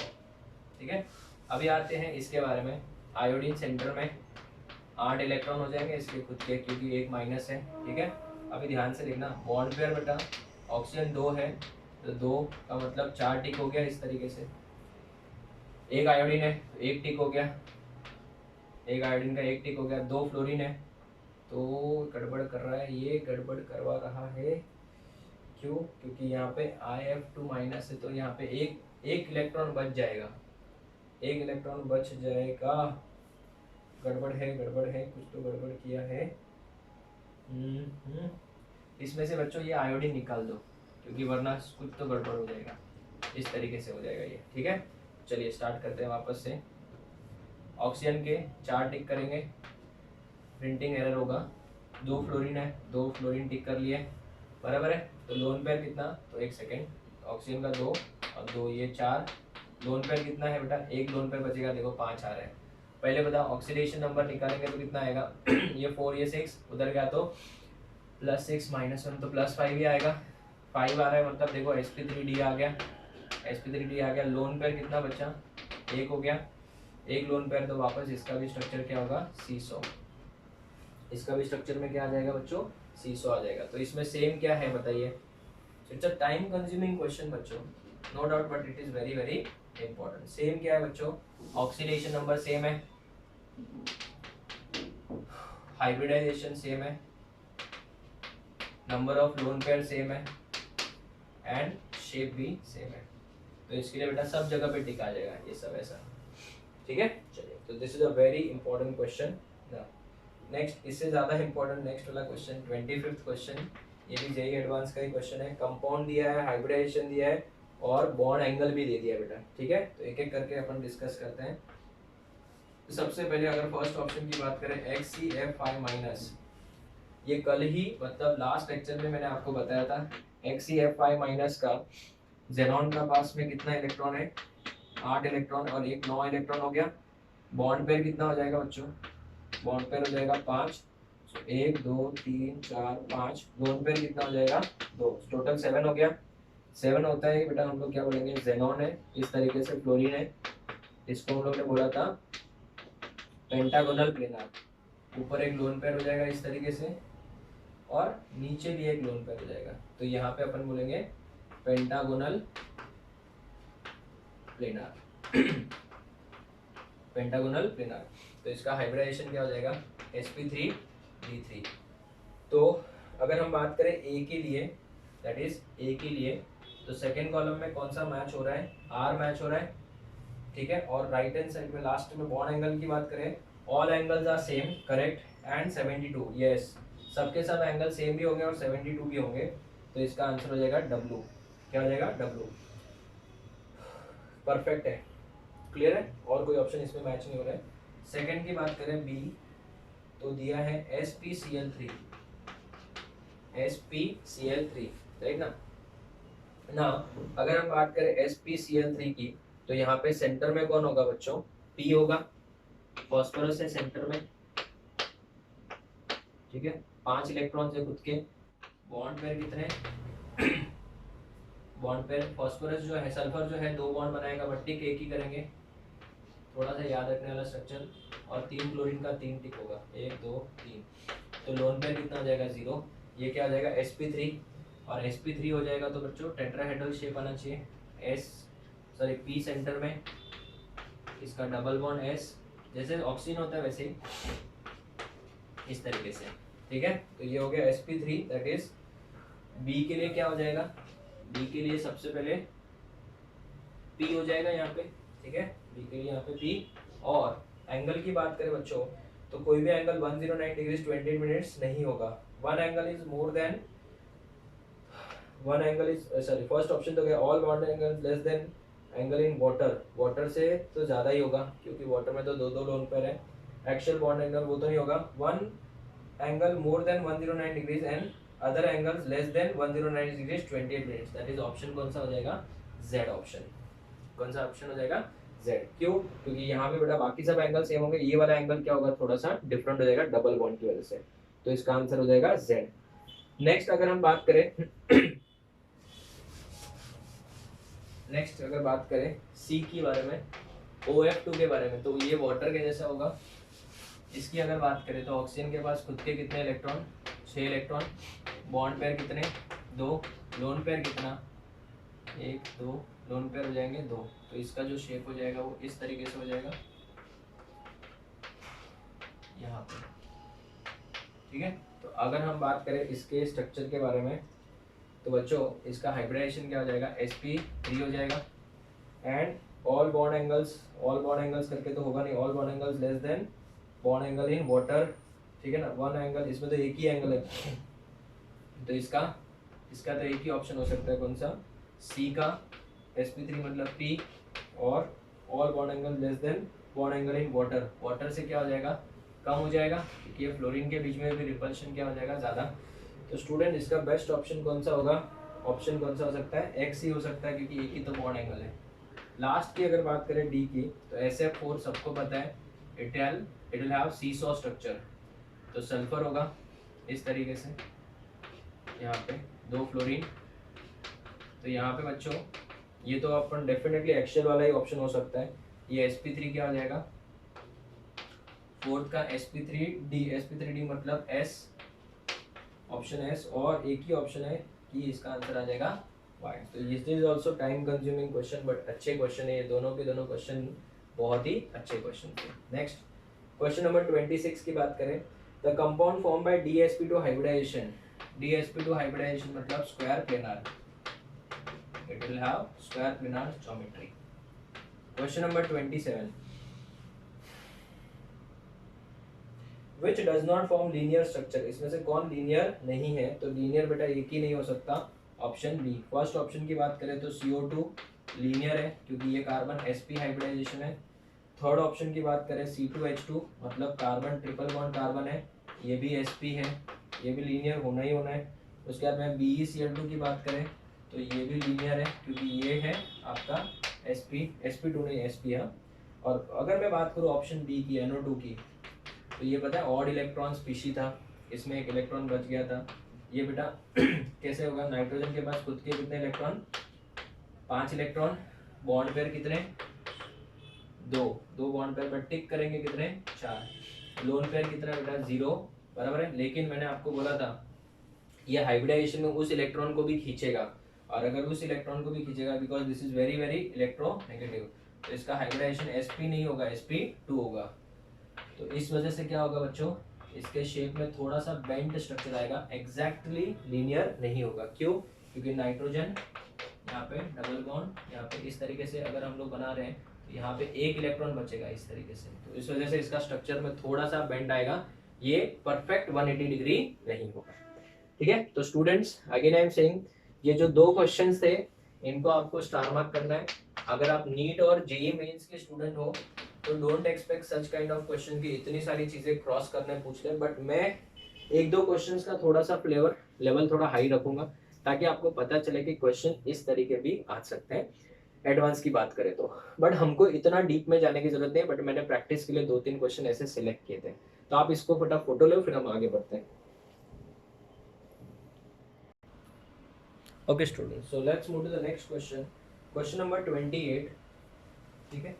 A: ठीक है। अभी आते हैं इसके बारे में, आयोडीन सेंटर में 8 इलेक्ट्रॉन हो जाएंगे इसके खुद के, क्योंकि 1 माइनस है, ठीक है। अभी ध्यान से देखना, बॉन्ड पेयर बेटा ऑक्सीजन 2 है, तो 2 का मतलब 4 टिक हो गया इस तरीके से। एक आयोडीन है तो 1 टिक हो गया, एक आयोडीन का 1 टिक हो गया। 2 फ्लोरीन है तो गड़बड़ कर रहा है, ये गड़बड़ करवा रहा है, क्यों, क्योंकि यहाँ पे IF2 माइनस है, तो यहाँ पे एक इलेक्ट्रॉन बच जाएगा, एक इलेक्ट्रॉन बच जाएगा। गड़बड़ है, कुछ तो गड़बड़ किया है। इसमें से बच्चों ये आयोडीन निकाल दो, क्योंकि वरना कुछ तो गड़बड़ हो जाएगा, इस तरीके से हो जाएगा ये, ठीक है। चलिए स्टार्ट करते हैं वापस से। ऑक्सीजन के 4 टिक करेंगे, प्रिंटिंग एरर होगा। 2 फ्लोरीन है, 2 फ्लोरीन टिक कर लिए, बराबर है। तो लोन पेयर कितना, तो 1 सेकेंड, ऑक्सीजन का 2 और 2 ये 4, लोन पेयर कितना है बेटा, 1 लोन पेयर बचेगा, देखो 5 आ रहा है। पहले बताओ ऑक्सीडेशन नंबर निकालेंगे तो कितना आएगा ये 4 ये 6 उधर गया तो +6 -1 तो +5 ही आएगा, 5 आ रहा है, मतलब देखो sp3d आ गया, sp3d आ गया। लोन पेयर कितना बचा, 1 हो गया, 1 लोन पेयर, तो वापस इसका भी स्ट्रक्चर क्या होगा सीसॉ, इसका भी स्ट्रक्चर में क्या आ जाएगा बच्चों, सीसॉ आ जाएगा। तो इसमें सेम क्या है बताइए, it's a time consuming question बच्चों, no doubt, but it is very very important. Same क्या है बच्चों, ऑक्सीडेशन नंबर सेम है, हाइब्रिडाइजेशन सेम है, number of lone pair same है, एंड शेप भी सेम है। तो इसके लिए बेटा सब जगह पे टिक आ जाएगा ये सब ऐसा, ठीक है। चलिए, तो this is a very important question. Next, इससे ज़्यादा इंपॉर्टेंट नेक्स्ट वाला क्वेश्चन, 25th क्वेश्चन, ये भी जेईई एडवांस का ही क्वेश्चन है। कंपाउंड दिया है, हाइब्रिडाइजेशन दिया है, और बॉन्ड एंगल भी दे दिया बेटा, ठीक है। तो एक एक करके अपन डिस्कस करते हैं। तो सबसे पहले अगर फर्स्ट ऑप्शन की बात करें HCF5 माइनस, ये कल ही मतलब लास्ट लेक्चर में मैंने आपको बताया था, HCF5 माइनस का जेनॉन का पास में कितना इलेक्ट्रॉन है, 8 इलेक्ट्रॉन और एक 9 इलेक्ट्रॉन हो गया। बॉन्ड पेयर कितना हो जाएगा बच्चों? बॉन्ड पेयर हो जाएगा 5। 1 2 3 4 5। लोन पेयर कितना हो जाएगा? 2। टोटल 7 हो गया। 7 होता है बेटा, हम लोग क्या बोलेंगे? जेनॉन है। इस तरीके से फ्लोरीन है, इसको हम लोग ने बोला था पेंटागोनल प्लेनार। ऊपर एक लोन पेयर हो जाएगा इस तरीके से, और नीचे भी एक लोन पेयर हो जाएगा। तो यहाँ पे अपन बोलेंगे पेंटागोनल प्लेनार। Pentagonal planar. तो इसका हाइब्रिडाइजेशन क्या हो जाएगा? sp3d3। तो अगर हम बात करें ए के लिए, दैट इज ए के लिए, तो सेकेंड कॉलम में कौन सा मैच हो रहा है? आर मैच हो रहा है, ठीक है। और राइट हैंड साइड में लास्ट में बॉन्ड एंगल की बात करें, all angles are same, correct, and 72, yes, सबके सब एंगल सेम भी होंगे और 72 भी होंगे। तो इसका आंसर हो जाएगा डब्लू। क्या हो जाएगा? डब्लू। परफेक्ट है, क्लियर है, और कोई ऑप्शन इसमें मैच नहीं हो रहा है। सेकंड की बात करें बी, तो दिया है SpCl3, SpCl3, राइट ना। ना अगर हम बात करें SpCl3 की, तो यहाँ पे सेंटर में कौन होगा बच्चों? P होगा, फॉस्फोरस है सेंटर में, ठीक है। 5 इलेक्ट्रॉन है खुद के। बॉन्ड पेयर कितने? बॉन्ड पेयर फॉस्फोरस जो है, सल्फर जो है 2 बॉन्ड बनाएगा, बट टिक एक ही करेंगे, थोड़ा सा याद रखने वाला स्ट्रक्चर। और 3 क्लोरीन का 3 टिक होगा, 1 2 3। तो लोन पेयर कितना हो जाएगा? 0। ये क्या हो जाएगा? sp3, और sp3 हो जाएगा तो बच्चों टेट्राहेड्रल शेप आना चाहिए, P सेंटर में, इसका डबल बॉन्ड S, जैसे ऑक्सीजन होता है वैसे ही, इस तरीके से, ठीक है। तो ये हो गया sp3, दैट इज B के लिए क्या हो जाएगा? B के लिए सबसे पहले P हो जाएगा यहाँ पे, ठीक है। B के लिए यहाँ पे P। और एंगल की बात करें बच्चों, तो कोई भी एंगल 109 डिग्री 28 मिनट्स नहीं होगा। One angle is more than, one angle is, sorry, first option तो गया all bond angles less than angle in water. Water से तो ज़्यादा ही होगा, क्योंकि वाटर में तो 2 लोन पेयर है। एक्चुअल बॉन्ड एंगल वो तो नहीं होगा। One angle more than 109 degrees and other angles less than 109 degrees 28 minutes, that is option कौन सा हो जाएगा? Z option. कौन सा ऑप्शन हो जाएगा? जेड। क्यों? क्योंकि यहाँ पे बेटा बाकी सब एंगल सेम होंगे, ये वाला एंगल क्या होगा? थोड़ा सा डिफरेंट हो जाएगा डबल बॉन्ड की वजह से। तो इसका आंसर हो जाएगा जेड। नेक्स्ट अगर हम बात करें नेक्स्ट अगर बात करें सी के बारे में, OF2 के बारे में, तो ये वाटर के जैसा होगा। इसकी अगर बात करें तो ऑक्सीजन के पास खुद के कितने इलेक्ट्रॉन? 6 इलेक्ट्रॉन। बॉन्ड पेयर कितने? 2। लोन पेयर कितना? 1 2। लोन पेयर हो जाएंगे 2। तो इसका जो शेप हो जाएगा वो इस तरीके से हो जाएगा यहाँ पे, ठीक है। तो अगर हम बात करें इसके स्ट्रक्चर के बारे में, तो बच्चों इसका हाइब्रिडाइजेशन क्या हो जाएगा? sp3 हो जाएगा। एंड ऑल बॉन्ड एंगल्स करके तो होगा नहीं, all bond angles less than bond angle in water, ठीक है ना। वन एंगल, इसमें तो एक ही एंगल है, तो इसका तो एक ही ऑप्शन हो सकता है, कौन सा? सी का, sp3 मतलब P, और all bond angle less than bond angle in water. Water से क्या हो जाएगा? कम हो जाएगा, क्योंकि ये फ्लोरीन के बीच में भी रिपल्शन क्या हो जाएगा? ज़्यादा। तो स्टूडेंट इसका बेस्ट ऑप्शन कौन सा होगा? ऑप्शन कौन सा हो सकता है? एक्स ही हो सकता है, क्योंकि एक ही तो बॉन्ड एंगल है। लास्ट की अगर बात करें डी की, तो SF4 सबको पता है, it will have seesaw structure. तो सल्फर होगा इस तरीके से, यहाँ पे 2 फ्लोरीन। तो यहाँ पे बच्चों ये तो अपन डेफिनेटली एक्शियल वाला ही ऑप्शन हो सकता है। ये sp3 क्या हो जाएगा? फोर्थ का sp3d मतलब S, ऑप्शन S, और एक ही ऑप्शन है कि इसका आंसर आ जाएगा Y। तो this is also time consuming question, but अच्छे क्वेश्चन है ये, दोनों के दोनों क्वेश्चन बहुत ही अच्छे क्वेश्चन थे। नेक्स्ट क्वेश्चन नंबर 26 की बात करें, the compound form by DsP2 hybridisation. DsP2 hybridisation मतलब square planar, it will have square planar geometry. Question number 27. Which does not form linear structure? इसमें से कौन लीनियर नहीं है? तो लीनियर बेटा एक ही नहीं हो सकता, ऑप्शन बी। फर्स्ट ऑप्शन की बात करें तो CO2 लीनियर है, क्योंकि ये कार्बन sp हाइब्रिडाइजेशन है। थर्ड ऑप्शन की बात करें C2H2 मतलब कार्बन ट्रिपल बॉन्ड कार्बन है, ये भी sp है, ये भी लीनियर होना ही होना है। उसके बाद में BeCl2 की बात करें तो ये भी लीनियर है, क्योंकि ये है आपका sp2 नहीं sp, हाँ। और अगर मैं बात करूँ ऑप्शन बी की NO2 की, तो ये पता है ऑड इलेक्ट्रॉन स्पीशी था, इसमें एक इलेक्ट्रॉन बच गया था। ये बेटा कैसे होगा, नाइट्रोजन के पास खुद के कितने इलेक्ट्रॉन, 5 इलेक्ट्रॉन, बॉन्ड पेयर कितने, 2 बॉन्ड पेयर पर टिक करेंगे कितने, 4, लोन पेयर कितना बेटा 0, बराबर है। लेकिन मैंने आपको बोला था ये हाइब्रिडाइजेशन में उस इलेक्ट्रॉन को भी खींचेगा, और अगर उस इलेक्ट्रॉन को भी खींचेगा because this is very very electronegative, तो इसका हाइब्रिडाइजेशन sp नहीं होगा, sp2 होगा। तो इस वजह से क्या होगा बच्चों, इसके शेप में थोड़ा सा बेंट स्ट्रक्चर आएगा, एग्जैक्टली लीनियर नहीं होगा। क्यों, क्योंकि नाइट्रोजन यहाँ पे डबल बॉन्ड, यहाँ पे इस तरीके से अगर हम लोग बना रहे हैं तो यहाँ पे एक इलेक्ट्रॉन बचेगा इस तरीके से, तो इस वजह से इसका स्ट्रक्चर में थोड़ा सा बेंड आएगा, ये परफेक्ट 180 डिग्री नहीं होगा। ठीक है, तो students again I am saying, ये जो 2 क्वेश्चंस थे इनको आपको स्टार मार्क करना है। अगर आप नीट और जेईई मेंस के स्टूडेंट हो तो don't expect such kind of question की इतनी सारी चीजें क्रॉस करने पूछ ले, बट मैं 1-2 क्वेश्चंस का थोड़ा सा फ्लेवर लेवल थोड़ा हाई रखूंगा ताकि आपको पता चले कि क्वेश्चन इस तरीके भी आ सकते हैं एडवांस की बात करें तो। बट हमको इतना डीप में जाने की जरूरत नहीं, बट मैंने प्रैक्टिस के लिए 2-3 क्वेश्चन ऐसे सिलेक्ट किए थे, तो आप इसको फटाफट फोटो लो फिर हम आगे बढ़ते हैं। Okay student, so let's move to the next question, question number 28। ठीक है,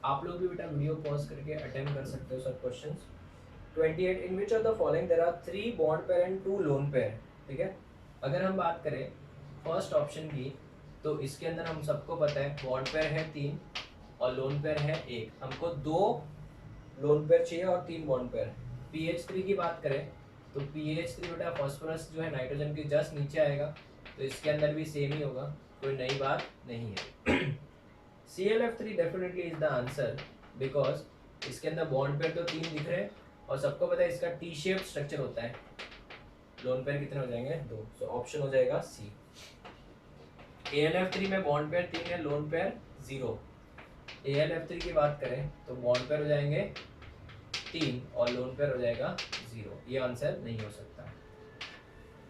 A: आप लोग भी बेटा वीडियो पॉज करके अटेम्प्ट कर सकते हो सब questions. 28, in which of the following there are 3 bond pair and 2 lone pair. ठीक है, अगर हम बात करें फर्स्ट ऑप्शन की, तो इसके अंदर हम सबको पता है बॉन्ड पेयर है 3 और लोन पेयर है 1, हमको 2 लोन पेयर चाहिए और 3 बॉन्ड पेयर। pH3 की बात करें तो pH3 बेटा फॉस्फोरस जो है नाइट्रोजन के जस्ट नीचे आएगा, तो इसके अंदर भी सेम ही होगा, कोई नई बात नहीं है। ClF3 definitely is the answer, because इसके अंदर बॉन्ड पेयर तो 3 दिख रहे हैं और सबको पता है इसका टी शेप स्ट्रक्चर होता है। लोन पेयर कितने हो जाएंगे, 2, सो ऑप्शन हो जाएगा सी। AlF3 में बॉन्ड पेयर 3 है, लोन पेयर 0। AlF3 की बात करें तो बॉन्ड पेयर हो जाएंगे 3 और लोन पेयर हो जाएगा 0, ये आंसर नहीं हो सकता।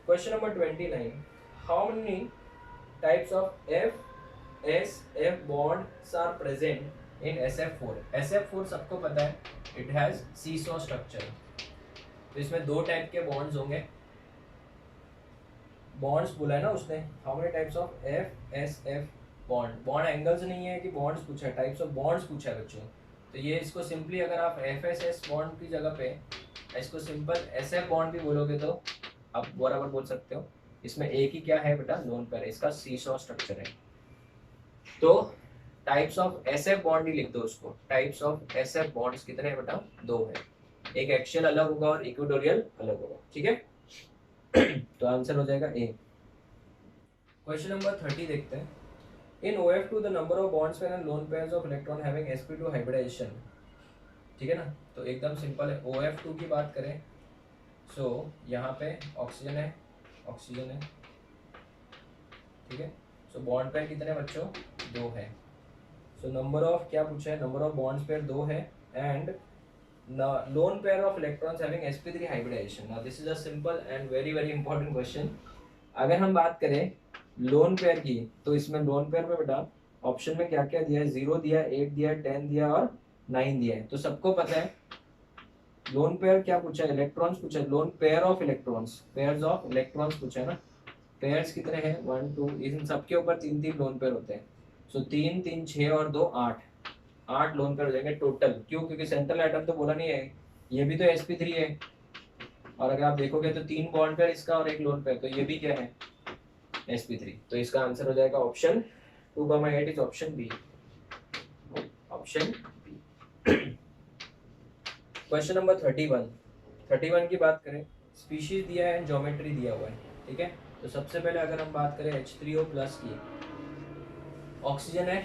A: Question number 29, how many types of F bonds are present in SF4? SF4 सबको पता है, it has seesaw structure, तो इसमें 2 टाइप के बॉन्ड्स होंगे। बॉन्ड्स बोला है ना उसने, how many types of FSF bond angles नहीं है कि बॉन्ड्स पूछा है, टाइप्स ऑफ बॉन्ड्स पूछा है बच्चों। तो ये इसको सिंपली अगर आप FSS बॉन्ड की जगह पे इसको सिंपल SF बॉन्ड भी बोलोगे तो आप बराबर बोल सकते हो। इसमें एक ही क्या है बेटा, लोन पेयर, इसका सीसॉ स्ट्रक्चर है। तो टाइप्स ऑफ SF बॉन्ड ही लिख दो उसको, टाइप्स ऑफ SF बॉन्ड्स कितने हैं बेटा, 2 है, एक एक्सियल अलग होगा और इक्वेटोरियल अलग होगा। ठीक है, तो आंसर हो जाएगा ए। क्वेश्चन नंबर 30 देखते हैं, in OF2 the number of bonds pair and lone pairs of electron having sp2 hybridization. ठीक है ना, तो एकदम सिंपल है। OF2 की बात करें सो यहाँ पे ऑक्सीजन है, ऑक्सीजन है, ठीक है। सो बॉन्ड पेयर कितने बच्चों, 2 है। सो नंबर ऑफ क्या पूछा है, नंबर ऑफ बॉन्ड्स पेयर 2 है and lone pair of electrons having sp3 hybridization. Now this is a simple and very very important question. अगर हम बात करें लोन पेयर की, तो इसमें लोन पेयर में बेटा ऑप्शन में क्या क्या दिया है, 0 दिया, 8 दिया, 10 दिया और 9 दिया है। तो सबको पता है लोन पेयर क्या पूछा है, इलेक्ट्रॉन्स पूछा है, loan pair of electrons, pairs of electrons पूछा है ना। पेयर्स कितने हैं, 1 2, इन सबके ऊपर 3-3 लोन पेयर होते हैं। सो 3 3 6 और 2 8 लोन पेयर हो जाएंगे टोटल। क्यों, क्योंकि सेंट्रल एटम तो बोला नहीं है, ये भी तो sp3 है, और अगर आप देखोगे तो 3 बॉन्ड पेयर इसका और 1 लोन पेयर, तो ये भी क्या है, sp3। तो इसका आंसर हो जाएगा option 2,8 is option B, option B. Question number 31 की बात करें, स्पीशीज दिया है एंड ज्योमेट्री दिया हुआ है। ठीक है, तो सबसे पहले अगर हम बात करें H3O प्लस की, ऑक्सीजन है,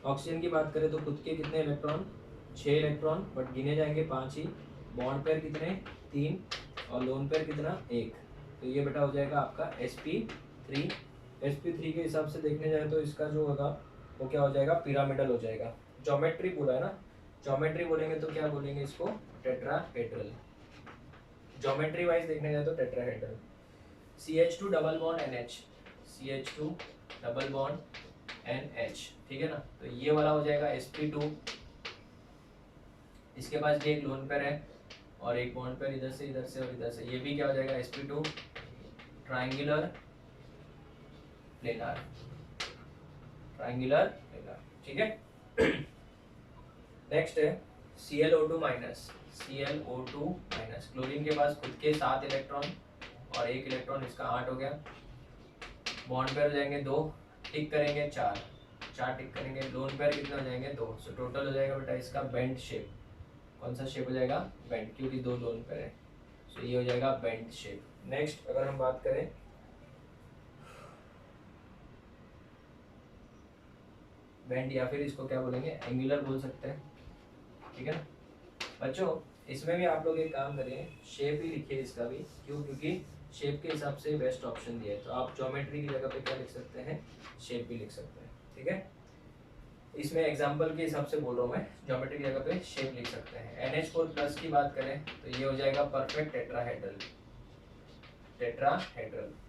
A: ऑक्सीजन की बात करें तो खुद के कितने इलेक्ट्रॉन, 6 इलेक्ट्रॉन, बट गिने जाएंगे 5 ही। बॉन्ड पेयर कितने, 3 और लोन पेयर कितना, 1। तो ये बेटा हो जाएगा आपका sp3। sp3 के हिसाब से देखने जाए तो इसका जो होगा वो क्या हो जाएगा, पिरामिडल हो जाएगा। ज्योमेट्री बोला है ना, ज्योमेट्री बोलेंगे तो क्या बोलेंगे इसको, टेट्राहेड्रल। ज्योमेट्री वाइज देखने जाए तो tetrahedral. CH2 double bond NH, CH2 double bond NH। ठीक ठीक है ना। तो ये वाला हो जाएगा sp2। इसके पास भी एक लोन पेयर है और एक बॉन्ड पेयर इधर से और इधर से, ये भी क्या हो जाएगा sp2 ट्राइंगुलर प्लेनार, ठीक है। नेक्स्ट है ClO2 माइनस, क्लोरीन के पास खुद के 7 इलेक्ट्रॉन और 1 इलेक्ट्रॉन, इसका 8 हो गया। बॉन्ड पेयर हो जाएंगे 2, टिक करेंगे 4 टिक करेंगे, लोन पेयर कितने हो जाएंगे 2। सो टोटल हो जाएगा बेटा इसका बेंड शेप। कौन सा शेप हो जाएगा? बेंड, क्योंकि 2 लोन पेयर है। सो ये हो जाएगा बेंड शेप। नेक्स्ट अगर हम बात करें बेंड, या फिर इसको क्या बोलेंगे, एंगुलर बोल सकते हैं, ठीक है ना बच्चों। इसमें भी आप लोग एक काम करिए, शेप ही लिखिए इसका भी, क्यों? क्योंकि शेप के हिसाब से बेस्ट ऑप्शन दिया है। तो आप ज्योमेट्री की जगह पे क्या लिख सकते हैं, शेप भी लिख सकते हैं, ठीक है। इसमें एग्जांपल के हिसाब से बोल रहा हूँ मैं, ज्योमेट्री की जगह पे शेप लिख सकते हैं। NH4 प्लस की बात करें तो ये हो जाएगा परफेक्ट टेट्राहेड्रल,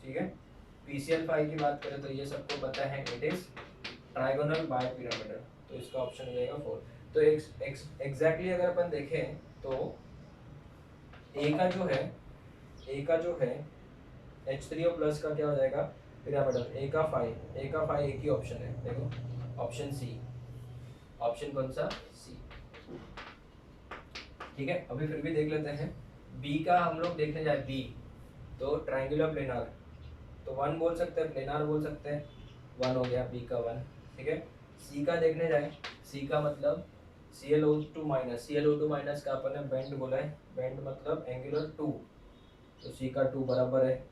A: ठीक है। PCl5 की बात करें तो ये सबको पता है, इट इज ट्राइगोनल बाइपिरामिडल, तो इसका ऑप्शन हो जाएगा 4। तो एग्जैक्टली अगर अपन देखें तो ए का जो है H3O प्लस का क्या हो जाएगा, पिरामिडल। ए का 5 एक ही ऑप्शन है, देखो ऑप्शन सी, ऑप्शन कौन सा, सी, ठीक है। अभी फिर भी देख लेते हैं। बी का हम लोग देखने जाए, बी तो ट्राइंगुलर प्लेनार, तो 1 बोल सकते हैं, प्लेनार बोल सकते हैं, 1 हो गया बी का 1, ठीक है। सी का देखने जाए, सी का मतलब ClO2 माइनस का अपन ने बेंड बोला है, बेंड मतलब एंगुलर 2, तो सी का 2 बराबर है।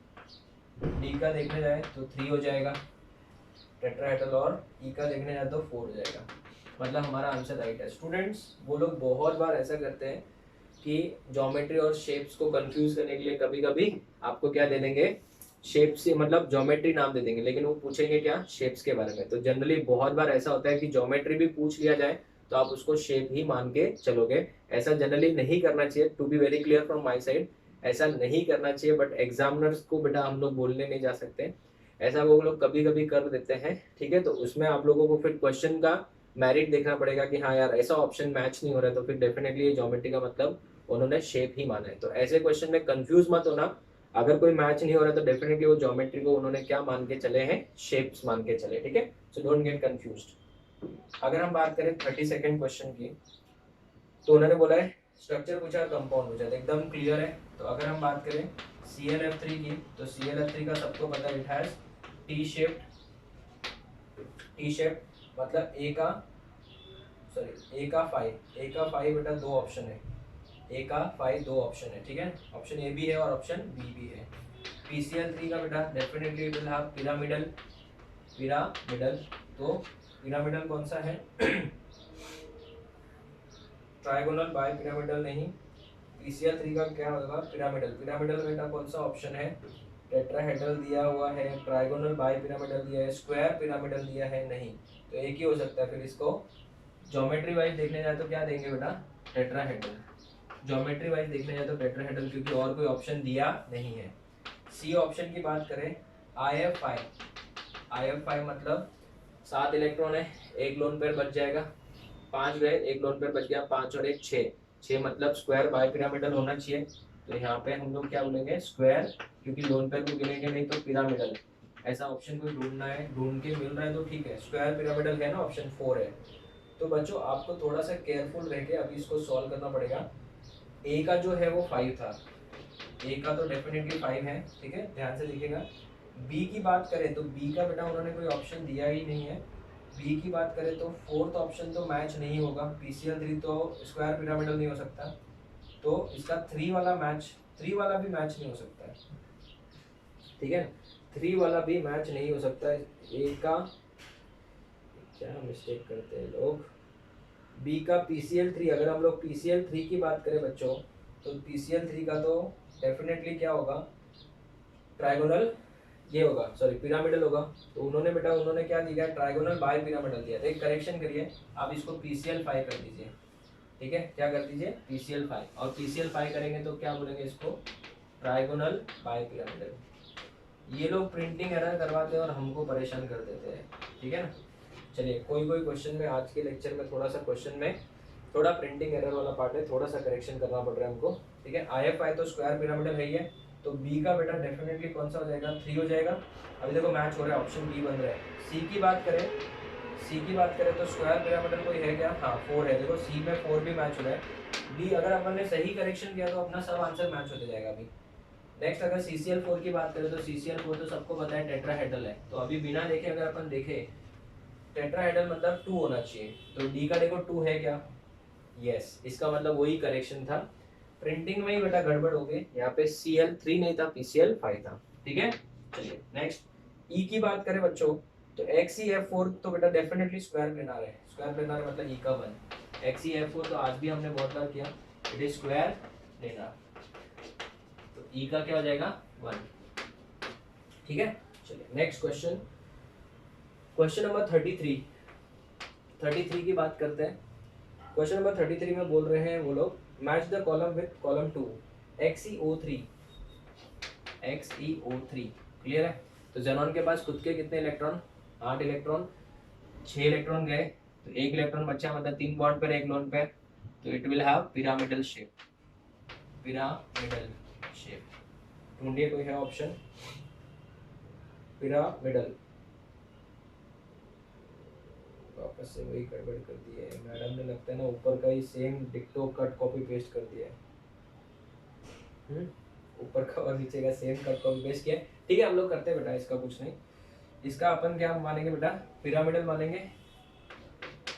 A: डी का देखने जाए तो 3 हो जाएगा टेट्राहेड्रल, और ई का देखने जाए तो 4 हो जाएगा। मतलब हमारा आंसर राइट है। स्टूडेंट्स वो लोग बहुत बार ऐसा करते हैं कि ज्योमेट्री और शेप्स को कंफ्यूज करने के लिए कभी कभी आपको क्या दे देंगे, शेप से मतलब ज्योमेट्री नाम दे देंगे, लेकिन वो पूछेंगे क्या, शेप्स के बारे में। तो जनरली बहुत बार ऐसा होता है कि ज्योमेट्री भी पूछ लिया जाए तो आप उसको शेप ही मान के चलोगे। ऐसा जनरली नहीं करना चाहिए, to be very clear from my side, ऐसा नहीं करना चाहिए। बट एग्जामिनर्स को बेटा हम लोग बोलने नहीं जा सकते, ऐसा वो लोग कभी कभी कर देते हैं, ठीक है। तो उसमें आप लोगों को फिर क्वेश्चन का मेरिट देखना पड़ेगा कि हाँ यार ऐसा ऑप्शन मैच नहीं हो रहा है, तो फिर डेफिनेटली ये ज्योमेट्री का मतलब उन्होंने शेप ही माना है। तो ऐसे क्वेश्चन में कंफ्यूज मत होना, अगर कोई मैच नहीं हो रहा तो डेफिनेटली वो ज्योमेट्री को उन्होंने क्या मान के चले हैं, शेप्स मान के चले, ठीक है। So don't get confused. अगर हम बात करें 32nd क्वेश्चन की, तो उन्होंने बोला है स्ट्रक्चर पूछा, कंपाउंड पूछा, तो एकदम क्लियर है। तो अगर हम बात करें ClF3 की, तो ClF3 का सबको पता है, इट हैज टी शेप, मतलब ए का 5 बेटा 2 ऑप्शन है, ए का 5 2 ऑप्शन है, ठीक है। ऑप्शन ए भी है और ऑप्शन बी भी है। PCl3 का बेटा definitely it will have pyramidal, तो पिरामिडल कौन सा है, ट्राइगोनल बाय पिरामिडल नहीं। PCl3 का क्या होगा, पिरामिडल बेटा कौन सा ऑप्शन है, टेट्राहेड्रल दिया हुआ है, ट्राइगोनल बाय पिरामिडल दिया है, स्क्वायर पिरामिडल दिया है, नहीं। तो एक ही हो सकता है। फिर इसको ज्योमेट्री वाइज देखने जाए तो क्या देंगे बेटा, टेट्राहेड्रल, ज्योमेट्री वाइज देखने जाए तो टेट्राहेड्रल, क्योंकि और कोई ऑप्शन दिया नहीं है। सी ऑप्शन की बात करें, IF5 मतलब 7 इलेक्ट्रॉन है, एक लोन पेयर बच जाएगा, 5 गए, एक लोन पेयर बच गया, 5 और 1 6 मतलब स्क्वायर बाय पिरामिडल होना चाहिए। तो यहाँ पे हम लोग क्या बोलेंगे, स्क्वायर, क्योंकि लोन पेयर को गिनेंगे नहीं तो पिरामिडल। ऐसा ऑप्शन कोई ढूंढना है, ढूंढ के मिल रहा है तो ठीक है, स्क्वायर पिरामिडल है ना, ऑप्शन 4 है। तो बच्चों आपको थोड़ा सा केयरफुल रह के अभी इसको सॉल्व करना पड़ेगा। ए का जो है वो 5 था, ए का तो डेफिनेटली 5 है, ठीक है, ध्यान से देखिएगा। बी की बात करें तो बी का बेटा उन्होंने कोई ऑप्शन दिया ही नहीं है। बी की बात करें तो 4th ऑप्शन तो मैच नहीं होगा, PCl3 तो स्क्वायर पिरामिडल नहीं हो सकता, तो इसका 3 वाला भी मैच नहीं हो सकता है, ठीक है। 3 वाला भी मैच नहीं हो सकता है। ए का क्या मिस्टेक करते हैं लोग, बी का PCl3, अगर हम लोग PCl3 की बात करें बच्चों, तो PCl3 का तो डेफिनेटली क्या होगा, ट्राइगोनल, ये होगा सॉरी पिरामिडल होगा। तो उन्होंने क्या दिया, ट्राइगोनल बाय पिरामिडल दिया। तो एक करेक्शन करिए, आप इसको PCl5 कर दीजिए, ठीक है, क्या कर दीजिए, PCl5, और PCl5 करेंगे तो क्या बोलेंगे इसको, ट्राइगोनल बाय पिरामिडल। ये लोग प्रिंटिंग एरर करवाते हैं और हमको परेशान कर देते हैं, ठीक है ना। चलिए कोई कोई क्वेश्चन में आज के लेक्चर में थोड़ा सा क्वेश्चन में थोड़ा प्रिंटिंग एरर वाला पार्ट है, थोड़ा सा करेक्शन करना पड़ रहा है हमको, ठीक है। IFI तो स्क्वायर पिरामिडल है ही है, तो बी का बेटा डेफिनेटली कौन सा हो जाएगा, 3 हो जाएगा। अभी देखो मैच हो रहा है, ऑप्शन बी बन रहा है। सी की बात करें तो स्क्वायर पिरामिडल कोई है क्या, हाँ 4 है, देखो सी में 4 भी मैच हो रहा है। डी अगर अपन ने सही करेक्शन किया तो अपना सब आंसर मैच होते जाएगा अभी। नेक्स्ट अगर CCl4 की बात करें तो CCl4 तो सबको पता है टेट्राहेड्रल है, तो अभी बिना देखे अगर अपन देखें टेट्राहेड्रल मतलब 2 होना चाहिए, तो डी का देखो 2 है क्या, यस, इसका मतलब वही करेक्शन था। प्रिंटिंग में ही बेटा गड़बड़ हो गई, यहाँ पे Cl3 नहीं था, PCl5 था, ठीक है। चलिए नेक्स्ट ई की बात करें बच्चों, तो XeF4 तो बेटा डेफिनेटली स्क्वायर प्लेनार है, स्क्वायर प्लेनार मतलब ई का 1। XeF4 तो आज भी हमने बहुत बार किया, इट इज स्क्वायर प्लेनार, तो ई का क्या हो जाएगा 1, ठीक है। चलिए नेक्स्ट क्वेश्चन, क्वेश्चन नंबर 33 की बात करते हैं। क्वेश्चन नंबर 33 में बोल रहे हैं वो लोग, match the column with column 2 XeO3, clear है। तो जेनॉन के पास खुद के कितने इलेक्ट्रॉन, 8 इलेक्ट्रॉन, 6 इलेक्ट्रॉन गए तो 1 इलेक्ट्रॉन बचा, मतलब 3 बॉन्ड पर 1 लोन पेयर, तो it will have pyramidal shape, ढूंढिए कोई है ऑप्शन पिरामिडल। वापस से वही गड़बड़ कर दी है मैडम ने, लगता है ना ऊपर का ही सेम डिक्टो कट कॉपी पेस्ट कर दिया है, ऊपर का और नीचे का सेम कट कॉपी पेस्ट किया है, ठीक है। हम लोग करते हैं बेटा, इसका कुछ नहीं, इसका अपन क्या मानेंगे बेटा, पिरामिडल मानेंगे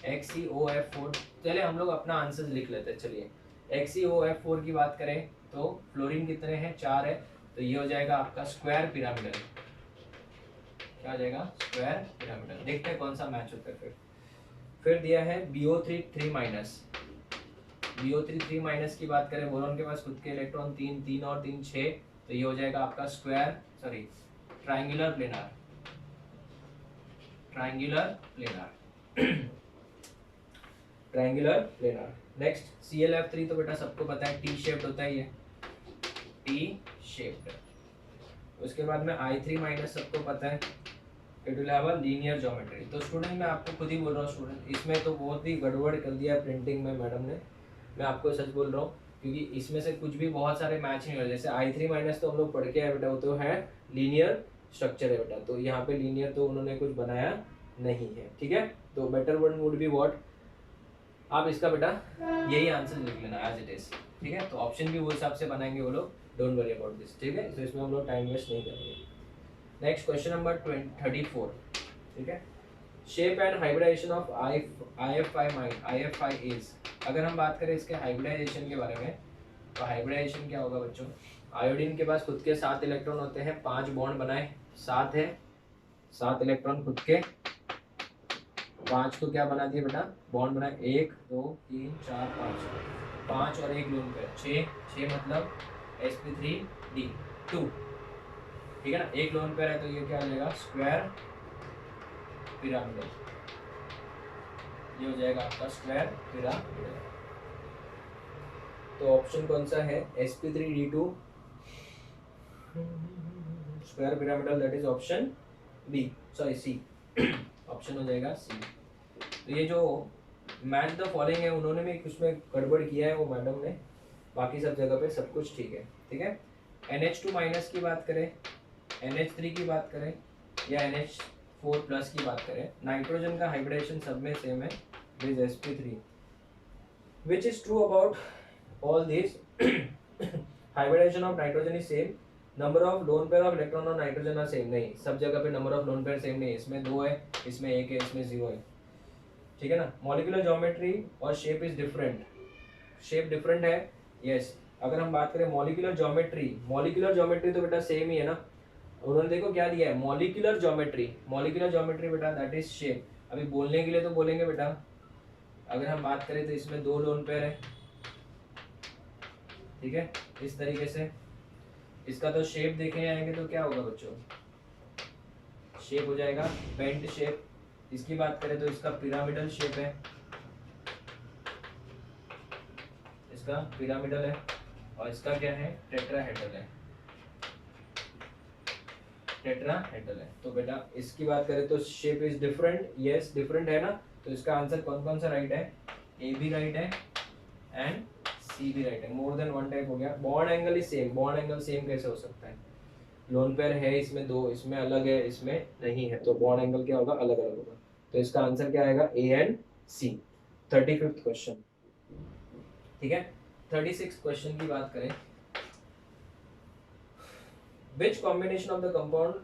A: XeOF4। चलिए हम लोग अपना आंसर लिख लेते हैं। चलिए XeOF4 की बात करें तो फ्लोरीन कितने हैं, 4 है, तो ये हो जाएगा आपका स्क्वायर पिरामिडल, क्या हो जाएगा स्क्वायर पिरामिडल। देखते हैं कौन सा मैच होता है। फिर दिया है BO3 3 माइनस की बात करें, बोरोन के पास खुद के इलेक्ट्रॉन 3 और 3 6, तो ये हो जाएगा आपका ट्रायंगुलर प्लेनार। नेक्स्ट ClF3 तो बेटा सबको पता है टी शेप्ड होता है, ये टी शेप्ड। उसके बाद में I3 माइनस सबको पता है, it will have a linear geometry. तो स्टूडेंट मैं आपको खुद ही बोल रहा हूँ स्टूडेंट, इसमें तो बहुत ही गड़बड़ कर दिया है प्रिंटिंग में मैडम ने, मैं आपको सच बोल रहा हूँ, क्योंकि इसमें से कुछ भी बहुत सारे मैच नहीं हो रहे। जैसे I3 माइनस तो हम लोग पढ़ के आए बेटा, वो तो है लीनियर स्ट्रक्चर है बेटा, तो यहाँ पे लीनियर तो उन्होंने कुछ बनाया नहीं है, ठीक है। तो better word would be what, आप इसका बेटा यही आंसर लिख लेना एज इट इज, ठीक है। तो ऑप्शन भी वो हिसाब से बनाएंगे वो लोग, डोंट वरी अबाउट दिस, ठीक है। तो इसमें हम लोग टाइम वेस्ट नहीं करेंगे। नेक्स्ट क्वेश्चन नंबर 34, ठीक है। Shape and hybridization of IFI is, अगर हम बात करें इसके हाइब्रिडाइजेशन के बारे में, तो हाइब्रिडाइजेशन क्या होगा बच्चों, आयोडीन के पास खुद के 7 इलेक्ट्रॉन होते हैं, 5 बॉन्ड बनाए, 7 है, 7 इलेक्ट्रॉन खुद के, 5 को क्या बना दिए बेटा, बॉन्ड बनाए, 1 2 3 4 5 और 1 लोन पेयर, 6 मतलब sp3d2, ठीक है ना। 1 लोन पेयर है तो ये क्या हो जाएगा स्क्वायर पिरामिडल, ये हो जाएगा आपका स्क्वायर पिरामिडल। तो ऑप्शन कौन सा है, sp3d2 square pyramidal, that is option B, sorry C, option हो जाएगा सी। तो ये जो मैच द फॉलोइंग है उन्होंने भी उसमें गड़बड़ किया है वो मैडम ने, बाकी सब जगह पे सब कुछ ठीक है, ठीक है। NH2 माइनस की बात करें, NH3 की बात करें या NH4 प्लस की बात करें, नाइट्रोजन का हाइब्रिडेशन सब में सेम है with sp3, which is true about all this, hybridization of nitrogen is same, number of lone pair of electron और नाइट्रोजन आर सेम, नहीं सब जगह पे number of lone pair same नहीं है, इसमें 2 है, इसमें 1 है, इसमें 0 है, ठीक है ना। मॉलिक्यूलर ज्योमेट्री और shape is different, shape different है, यस। अगर हम बात करें मॉलिक्यूलर ज्योमेट्री तो बेटा सेम ही है ना, उन्होंने देखो क्या दिया है, मॉलिक्यूलर ज्योमेट्री बेटा दैट इज शेप। अभी बोलने के लिए तो बोलेंगे बेटा, अगर हम बात करें तो इसमें 2 लोन पेयर है, ठीक है, इस तरीके से। इसका तो शेप देखने आएंगे तो क्या होगा बच्चों, शेप हो जाएगा बेंट शेप। इसकी बात करें तो इसका पिरामिडल शेप है, इसका पिरामिडल है, और इसका क्या है टेट्राहेड्रल है, टेट्राहेड्रल है। तो बेटा इसकी बात करें तो shape is different, yes different है ना, तो इसका आंसर कौन कौन सा राइट है, ए भी राइट है एंड सी भी राइट है। मोर देन वन टाइप हो गया। Bond angle is same, bond angle same कैसे हो सकता है, लोन पेयर है इसमें दो, इसमें अलग है इसमें नहीं है, तो बॉन्ड एंगल क्या होगा, अलग अलग होगा। तो इसका आंसर क्या आएगा, A and C. 35th question, ठीक है। 36 क्वेश्चन की बात करें, which combination of the compound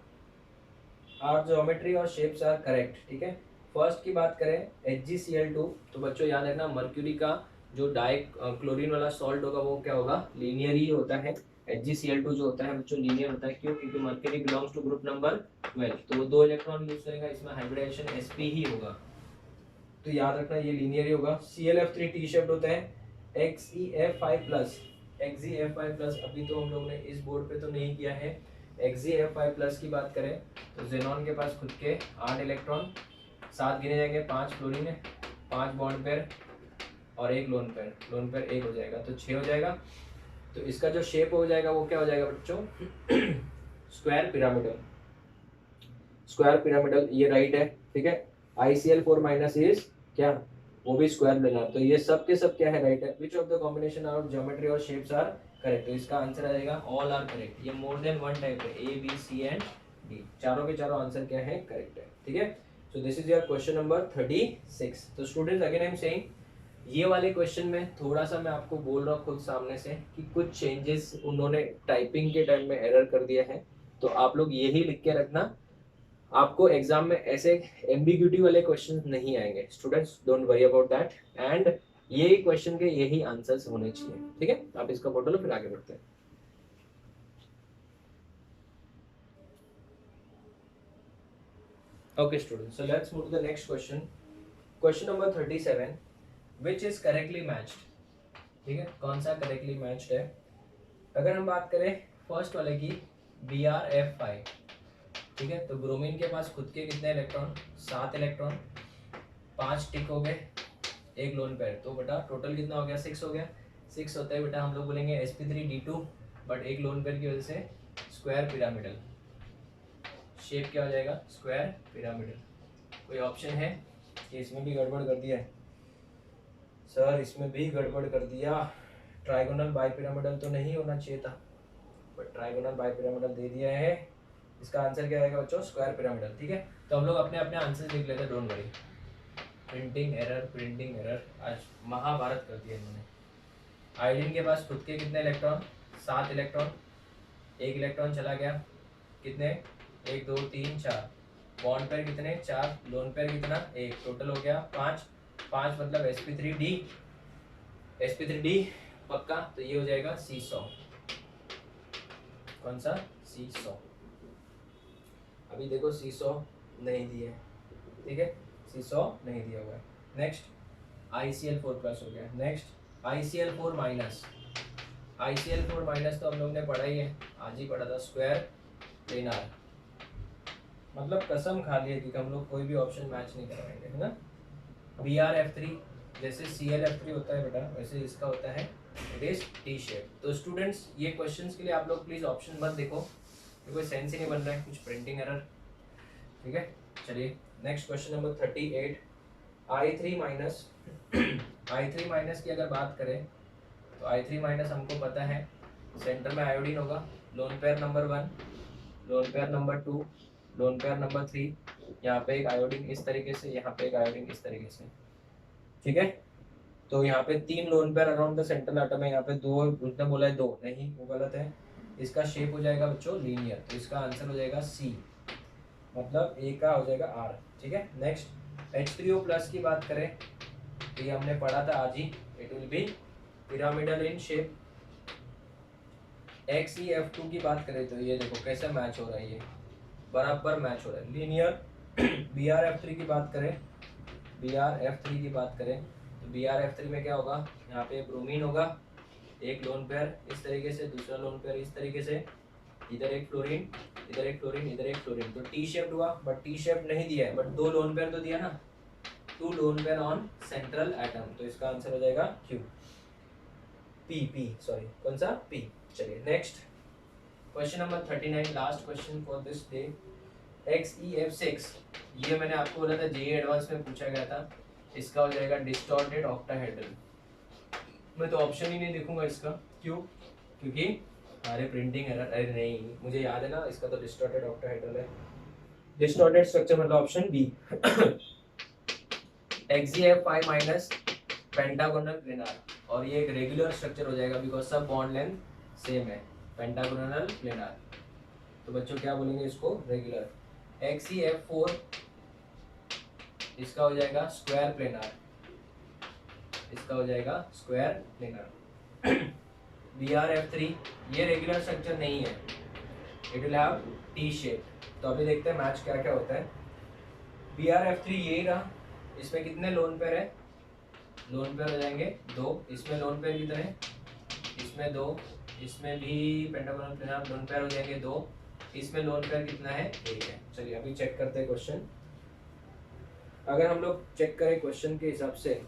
A: are geometry और शेप्स आर करेक्ट, ठीक है। फर्स्ट की बात करें HgCl2, तो बच्चों याद रखना मर्क्यूरी का जो डाई क्लोरीन वाला सॉल्ट होगा वो क्या होगा, लीनियर ही होता है। HgCl2 जो होता है बच्चों लीनियर होता है, क्यों, क्योंकि mercury belongs to group number 12, तो वो 2 इलेक्ट्रॉन यूज करेगा, इसमें हाइब्रिडाइजेशन sp ही होगा, तो याद रखना ये लीनियर ही होगा। ClF3 टी शेप्ड होता है, XeF5+, XeF5+, अभी तो हम लोग ने इस बोर्ड पे तो नहीं किया है। XeF5+ की बात करें तो जेनॉन के पास खुद के 8 इलेक्ट्रॉन, 7 गिने जाएंगे, 5 फ्लोरीन है, 5 बॉन्ड पेयर और 1 लोन पेयर, लोन पेयर 1 हो जाएगा तो 6 हो जाएगा। तो इसका जो शेप हो जाएगा वो क्या हो जाएगा बच्चों, स्क्वायर पिरामिडल, स्क्वायर पिरामिडल, ये राइट है, ठीक है। ICl4- इज क्या, वो भी स्क्वायर लेना, तो ये सब के सब क्या है, राइट है। विच of the combination of geometry और शेप्स आर करेक्ट, तो इसका आंसर आ जाएगा ऑल आर करेक्ट। ये मोर देन वन टाइप है, A B C and D, चारों के चारों आंसर क्या है, करेक्ट है, ठीक है। So this is your question number 36। तो students again I am saying, ये वाले क्वेश्चन में थोड़ा सा मैं आपको बोल रहा हूँ खुद सामने से कि कुछ चेंजेस उन्होंने टाइपिंग के टाइम में एरर कर दिया है, तो आप लोग यही लिख के रखना, आपको एग्जाम में ऐसे एम्बिग्यूटी वाले क्वेश्चन नहीं आएंगे। Students don't worry about that, and ये क्वेश्चन के यही आंसर्स होने चाहिए, ठीक है। आप इसका फोटो लो, फिर आगे बढ़ते हैं। Okay students, so let's move to the next question. Question number 37, which is correctly matched, ठीक है, कौन सा करेक्टली मैच्ड है। अगर हम बात करें फर्स्ट वाले की, BrF5, ठीक है, तो ब्रोमीन के पास खुद के कितने इलेक्ट्रॉन, 7 इलेक्ट्रॉन, 5 टिक हो गए, 1 लोन पेयर, तो बेटा टोटल कितना हो गया, 6 हो गया। 6 होता है बेटा, हम लोग बोलेंगे sp3d2, बट 1 लोन पेयर की वजह से स्क्वायर पिरामिडल, शेप क्या हो जाएगा, स्क्वायर पिरामिडल। कोई ऑप्शन है कि इसमें भी गड़बड़ कर दिया है, सर इसमें भी गड़बड़ कर दिया, ट्राइगोनल बाइपिरामिडल तो नहीं होना चाहिए था, बट ट्राइगोनल बाइपिरामिडल दे दिया है। इसका आंसर क्या आएगा बच्चों, स्क्वायर पिरामिडल, ठीक है। तो हम लोग अपने अपने आंसर लिख लेते हैं, डोंट वरी। प्रिंटिंग एरर, आज महाभारत कर दिया इन्होंने। आयोडीन के पास खुद के कितने इलेक्ट्रॉन, 7 इलेक्ट्रॉन, 1 इलेक्ट्रॉन चला गया, कितने, 1 2 3 4, बॉन्ड पेयर कितने, 4, लोन पेयर कितना, 1, टोटल हो गया 5, 5 मतलब sp3d पक्का, तो ये हो जाएगा C100, कौन सा, C100। अभी देखो C100 नहीं दिए, ठीक है, C100 नहीं दिया हुआ है। नेक्स्ट ICl4+ हो गया। नेक्स्ट ICl4-, ICl4- तो हम लोग ने पढ़ा ही है, आज ही पढ़ा था, स्क्वायर प्लेनार, मतलब कसम खा लिया कि हम लोग कोई भी ऑप्शन मैच नहीं करवाएंगे, है ना। BrF3, जैसे ClF3 होता है बेटा, वैसे इसका होता है, इट इज टी शेप। तो स्टूडेंट्स ये क्वेश्चंस के लिए आप लोग प्लीज ऑप्शन मत देखो, कोई सेंस ही नहीं बन रहा है, कुछ प्रिंटिंग एरर, ठीक है। चलिए नेक्स्ट क्वेश्चन नंबर 38, I3- की अगर बात करें तो I3- हमको पता है सेंटर में आयोडीन होगा, loan pair number 1, loan pair number 2, lone pair number 3, यहाँ पे एक आयोडीन इस तरीके से, यहाँ पे एक आयोडीन इस तरीके से, ठीक है। तो यहाँ पे 3 lone pair around the central atom है, यहाँ पे 2, उसने बोला है 2, नहीं वो गलत है। इसका शेप हो जाएगा बच्चों लीनियर, तो इसका आंसर हो जाएगा C, मतलब A का हो जाएगा R, ठीक है। नेक्स्ट H3O+ की बात करें तो ये हमने पढ़ा था आज ही, it will be pyramidal in shape. XeF2 की बात करें तो ये देखो कैसे मैच हो रहा है, ये बराबर मैच हो रहा है, लीनियर। BrF3 की बात करें, BrF3 की बात करें तो BrF3 में क्या होगा, यहाँ पे ब्रोमीन होगा, एक लोन पेयर इस तरीके से, दूसरा लोन पेयर इस तरीके से, इधर एक फ्लोरीन, इधर एक फ्लोरीन, इधर एक फ्लोरीन, तो टी शेप्ड हुआ, बट टी शेप नहीं दिया है, बट 2 लोन पेयर तो दिया ना, 2 lone pair on central atom, तो इसका आंसर हो जाएगा Q, P, सॉरी कौन सा, P। चलिए next question number 39, last question for this day. XEF6, ये मैंने आपको बोला था जेईई एडवांस में पूछा गया था। इसका हो जाएगा डिस्टॉर्टेड ऑक्टाहेड्रल। मैं तो ऑप्शन ही नहीं देखूंगा इसका, क्यों? क्योंकि अरे प्रिंटिंग एरर, अरे नहीं मुझे याद है ना, इसका तो डिस्टॉर्टेड ऑक्टाहेड्रल है। डिस्टॉर्टेड स्ट्रक्चर मतलब option B. XEF5 minus pentagonal planar, और ये एक रेगुलर स्ट्रक्चर हो जाएगा बिकॉज सब बॉन्ड लेंथ सेम है, पेंटागोनल प्लेनार। तो बच्चों क्या बोलेंगे इसको? रेगुलर। XEF4 इसका हो जाएगा स्क्वायर प्लेनार, इसका हो जाएगा स्क्वायर प्लेनार। BRF3 ये रेगुलर स्ट्रक्चर नहीं है, it will have T shape. तो अभी देखते हैं मैच क्या क्या होता है। BRF3 यही रहा, इसमें कितने लोन पेयर है? लोन पेयर हो जाएंगे 2। इसमें लोन पेयर कितने हैं? इसमें 2। इसमें भी पेंटागोनल प्लेनार लोन पेयर हो जाएंगे 2। इसमें लोन पेयर कितना है? 1 है। चलिए अभी चेक करते हैं क्वेश्चन। अगर हम लोग चेक करें क्वेश्चन के हिसाब से,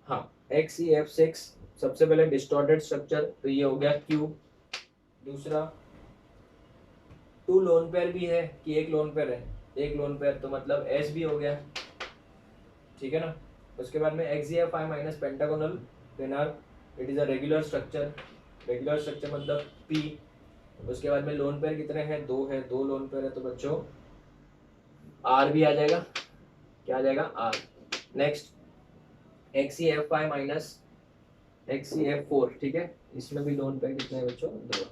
A: हाँ XEF6 सबसे पहले डिस्टॉर्टेड स्ट्रक्चर, तो ये हो गया Q। दूसरा 2 लोन पेयर भी है कि 1 लोन पेयर है? 1 लोन पेयर, तो मतलब S भी हो गया, ठीक है ना। उसके बाद में XEF5 minus pentagonal planar, it is a regular structure. Regular structure मतलब P। उसके बाद में लोन पेयर कितने हैं? 2 है, 2 लोन पेयर है, तो बच्चों R भी आ जाएगा। क्या आ जाएगा? R। Next XEF5 minus XEF4, ठीक है, इसमें भी लोन पेयर कितने हैं बच्चों? 2।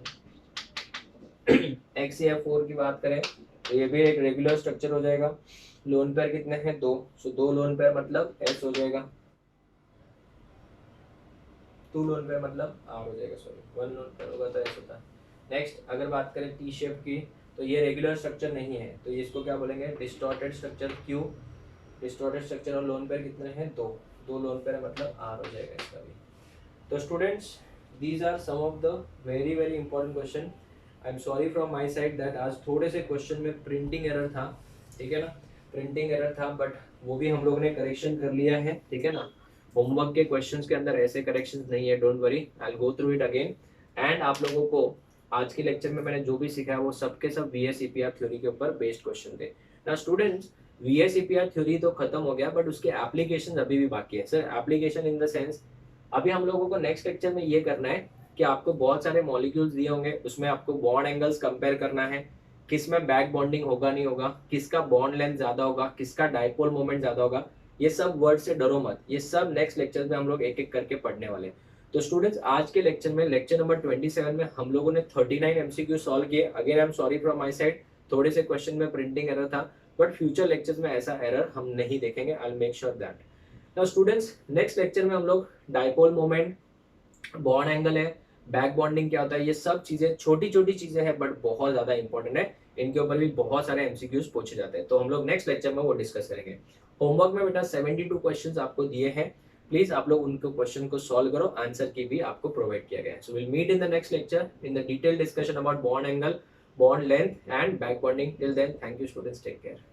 A: XEF4 की बात करें तो ये भी एक रेगुलर स्ट्रक्चर हो जाएगा। लोन पेयर कितने हैं? 2। सो 2 लोन पेयर मतलब S हो जाएगा, 2 लोन पेयर मतलब R हो जाएगा, सॉरी 1 लोन पेयर होगा तो S होता है। नेक्स्ट अगर बात करें टी शेप की, तो ये रेगुलर स्ट्रक्चर नहीं है, तो ये इसको क्या बोलेंगे? Distorted structure Q। Distorted structure और लोन पेयर कितने हैं? 2 लोन पेयर मतलब R हो जाएगा इसका भी। तो students, these are some of the very very important question. I am sorry from my side that आज थोड़े से क्वेश्चन में प्रिंटिंग एरर था, ठीक है ना, प्रिंटिंग एरर था, बट वो भी हम लोग ने करेक्शन कर लिया है, ठीक है ना। होमवर्क के क्वेश्चंस के अंदर ऐसे करेक्शंस नहीं है, don't worry, I will go through it again. And आप लोगों को आज के लेक्चर में मैंने जो भी सिखाया वो सब के सब VS EPR थ्योरी के ऊपर बेस्ड क्वेश्चन थे ना। स्टूडेंट्स, VS EPR थ्योरी तो खत्म हो गया, बट उसके एप्लीकेशन अभी भी बाकी है। Sir application in the sense, अभी हम लोगों को नेक्स्ट लेक्चर में ये करना है कि आपको बहुत सारे मॉलिक्यूल्स दिए होंगे, उसमें आपको बॉन्ड एंगल्स कंपेयर करना है, किस में बैक बॉन्डिंग होगा नहीं होगा, किसका बॉन्ड लेंथ ज्यादा होगा, किसका डाइपोल मोमेंट ज्यादा होगा। ये सब वर्ड से डरो मत, ये सब नेक्स्ट लेक्चर में हम लोग एक एक करके पढ़ने वाले हैं। तो स्टूडेंट्स, आज के लेक्चर में लेक्चर नंबर 27 में हम लोगों ने 39 MCQ सॉल्व किए। Again I am sorry from my side, थोड़े से क्वेश्चन में प्रिंटिंग एरर था, बट फ्यूचर लेक्चर्स में ऐसा एरर हम नहीं देखेंगे। I will make sure that. Now students, next lecture में हम लोग डाइपोल मोमेंट, बॉन्ड एंगल है, बैक बॉन्डिंग क्या होता है, ये सब चीजें छोटी छोटी चीजें हैं बट बहुत ज्यादा इंपॉर्टेंट है, इनके ऊपर भी बहुत सारे MCQs पूछे जाते हैं, तो हम लोग नेक्स्ट लेक्चर में वो डिस्कस करेंगे। होमवर्क में बेटा 72 क्वेश्चंस आपको दिए हैं, प्लीज आप लोग उनको क्वेश्चन को सॉल्व करो, आंसर की भी आपको प्रोवाइड किया गया है। So will meet in the next lecture in the detail discussion about bond angle, bond length and back bonding. Till then, thank you students, take care.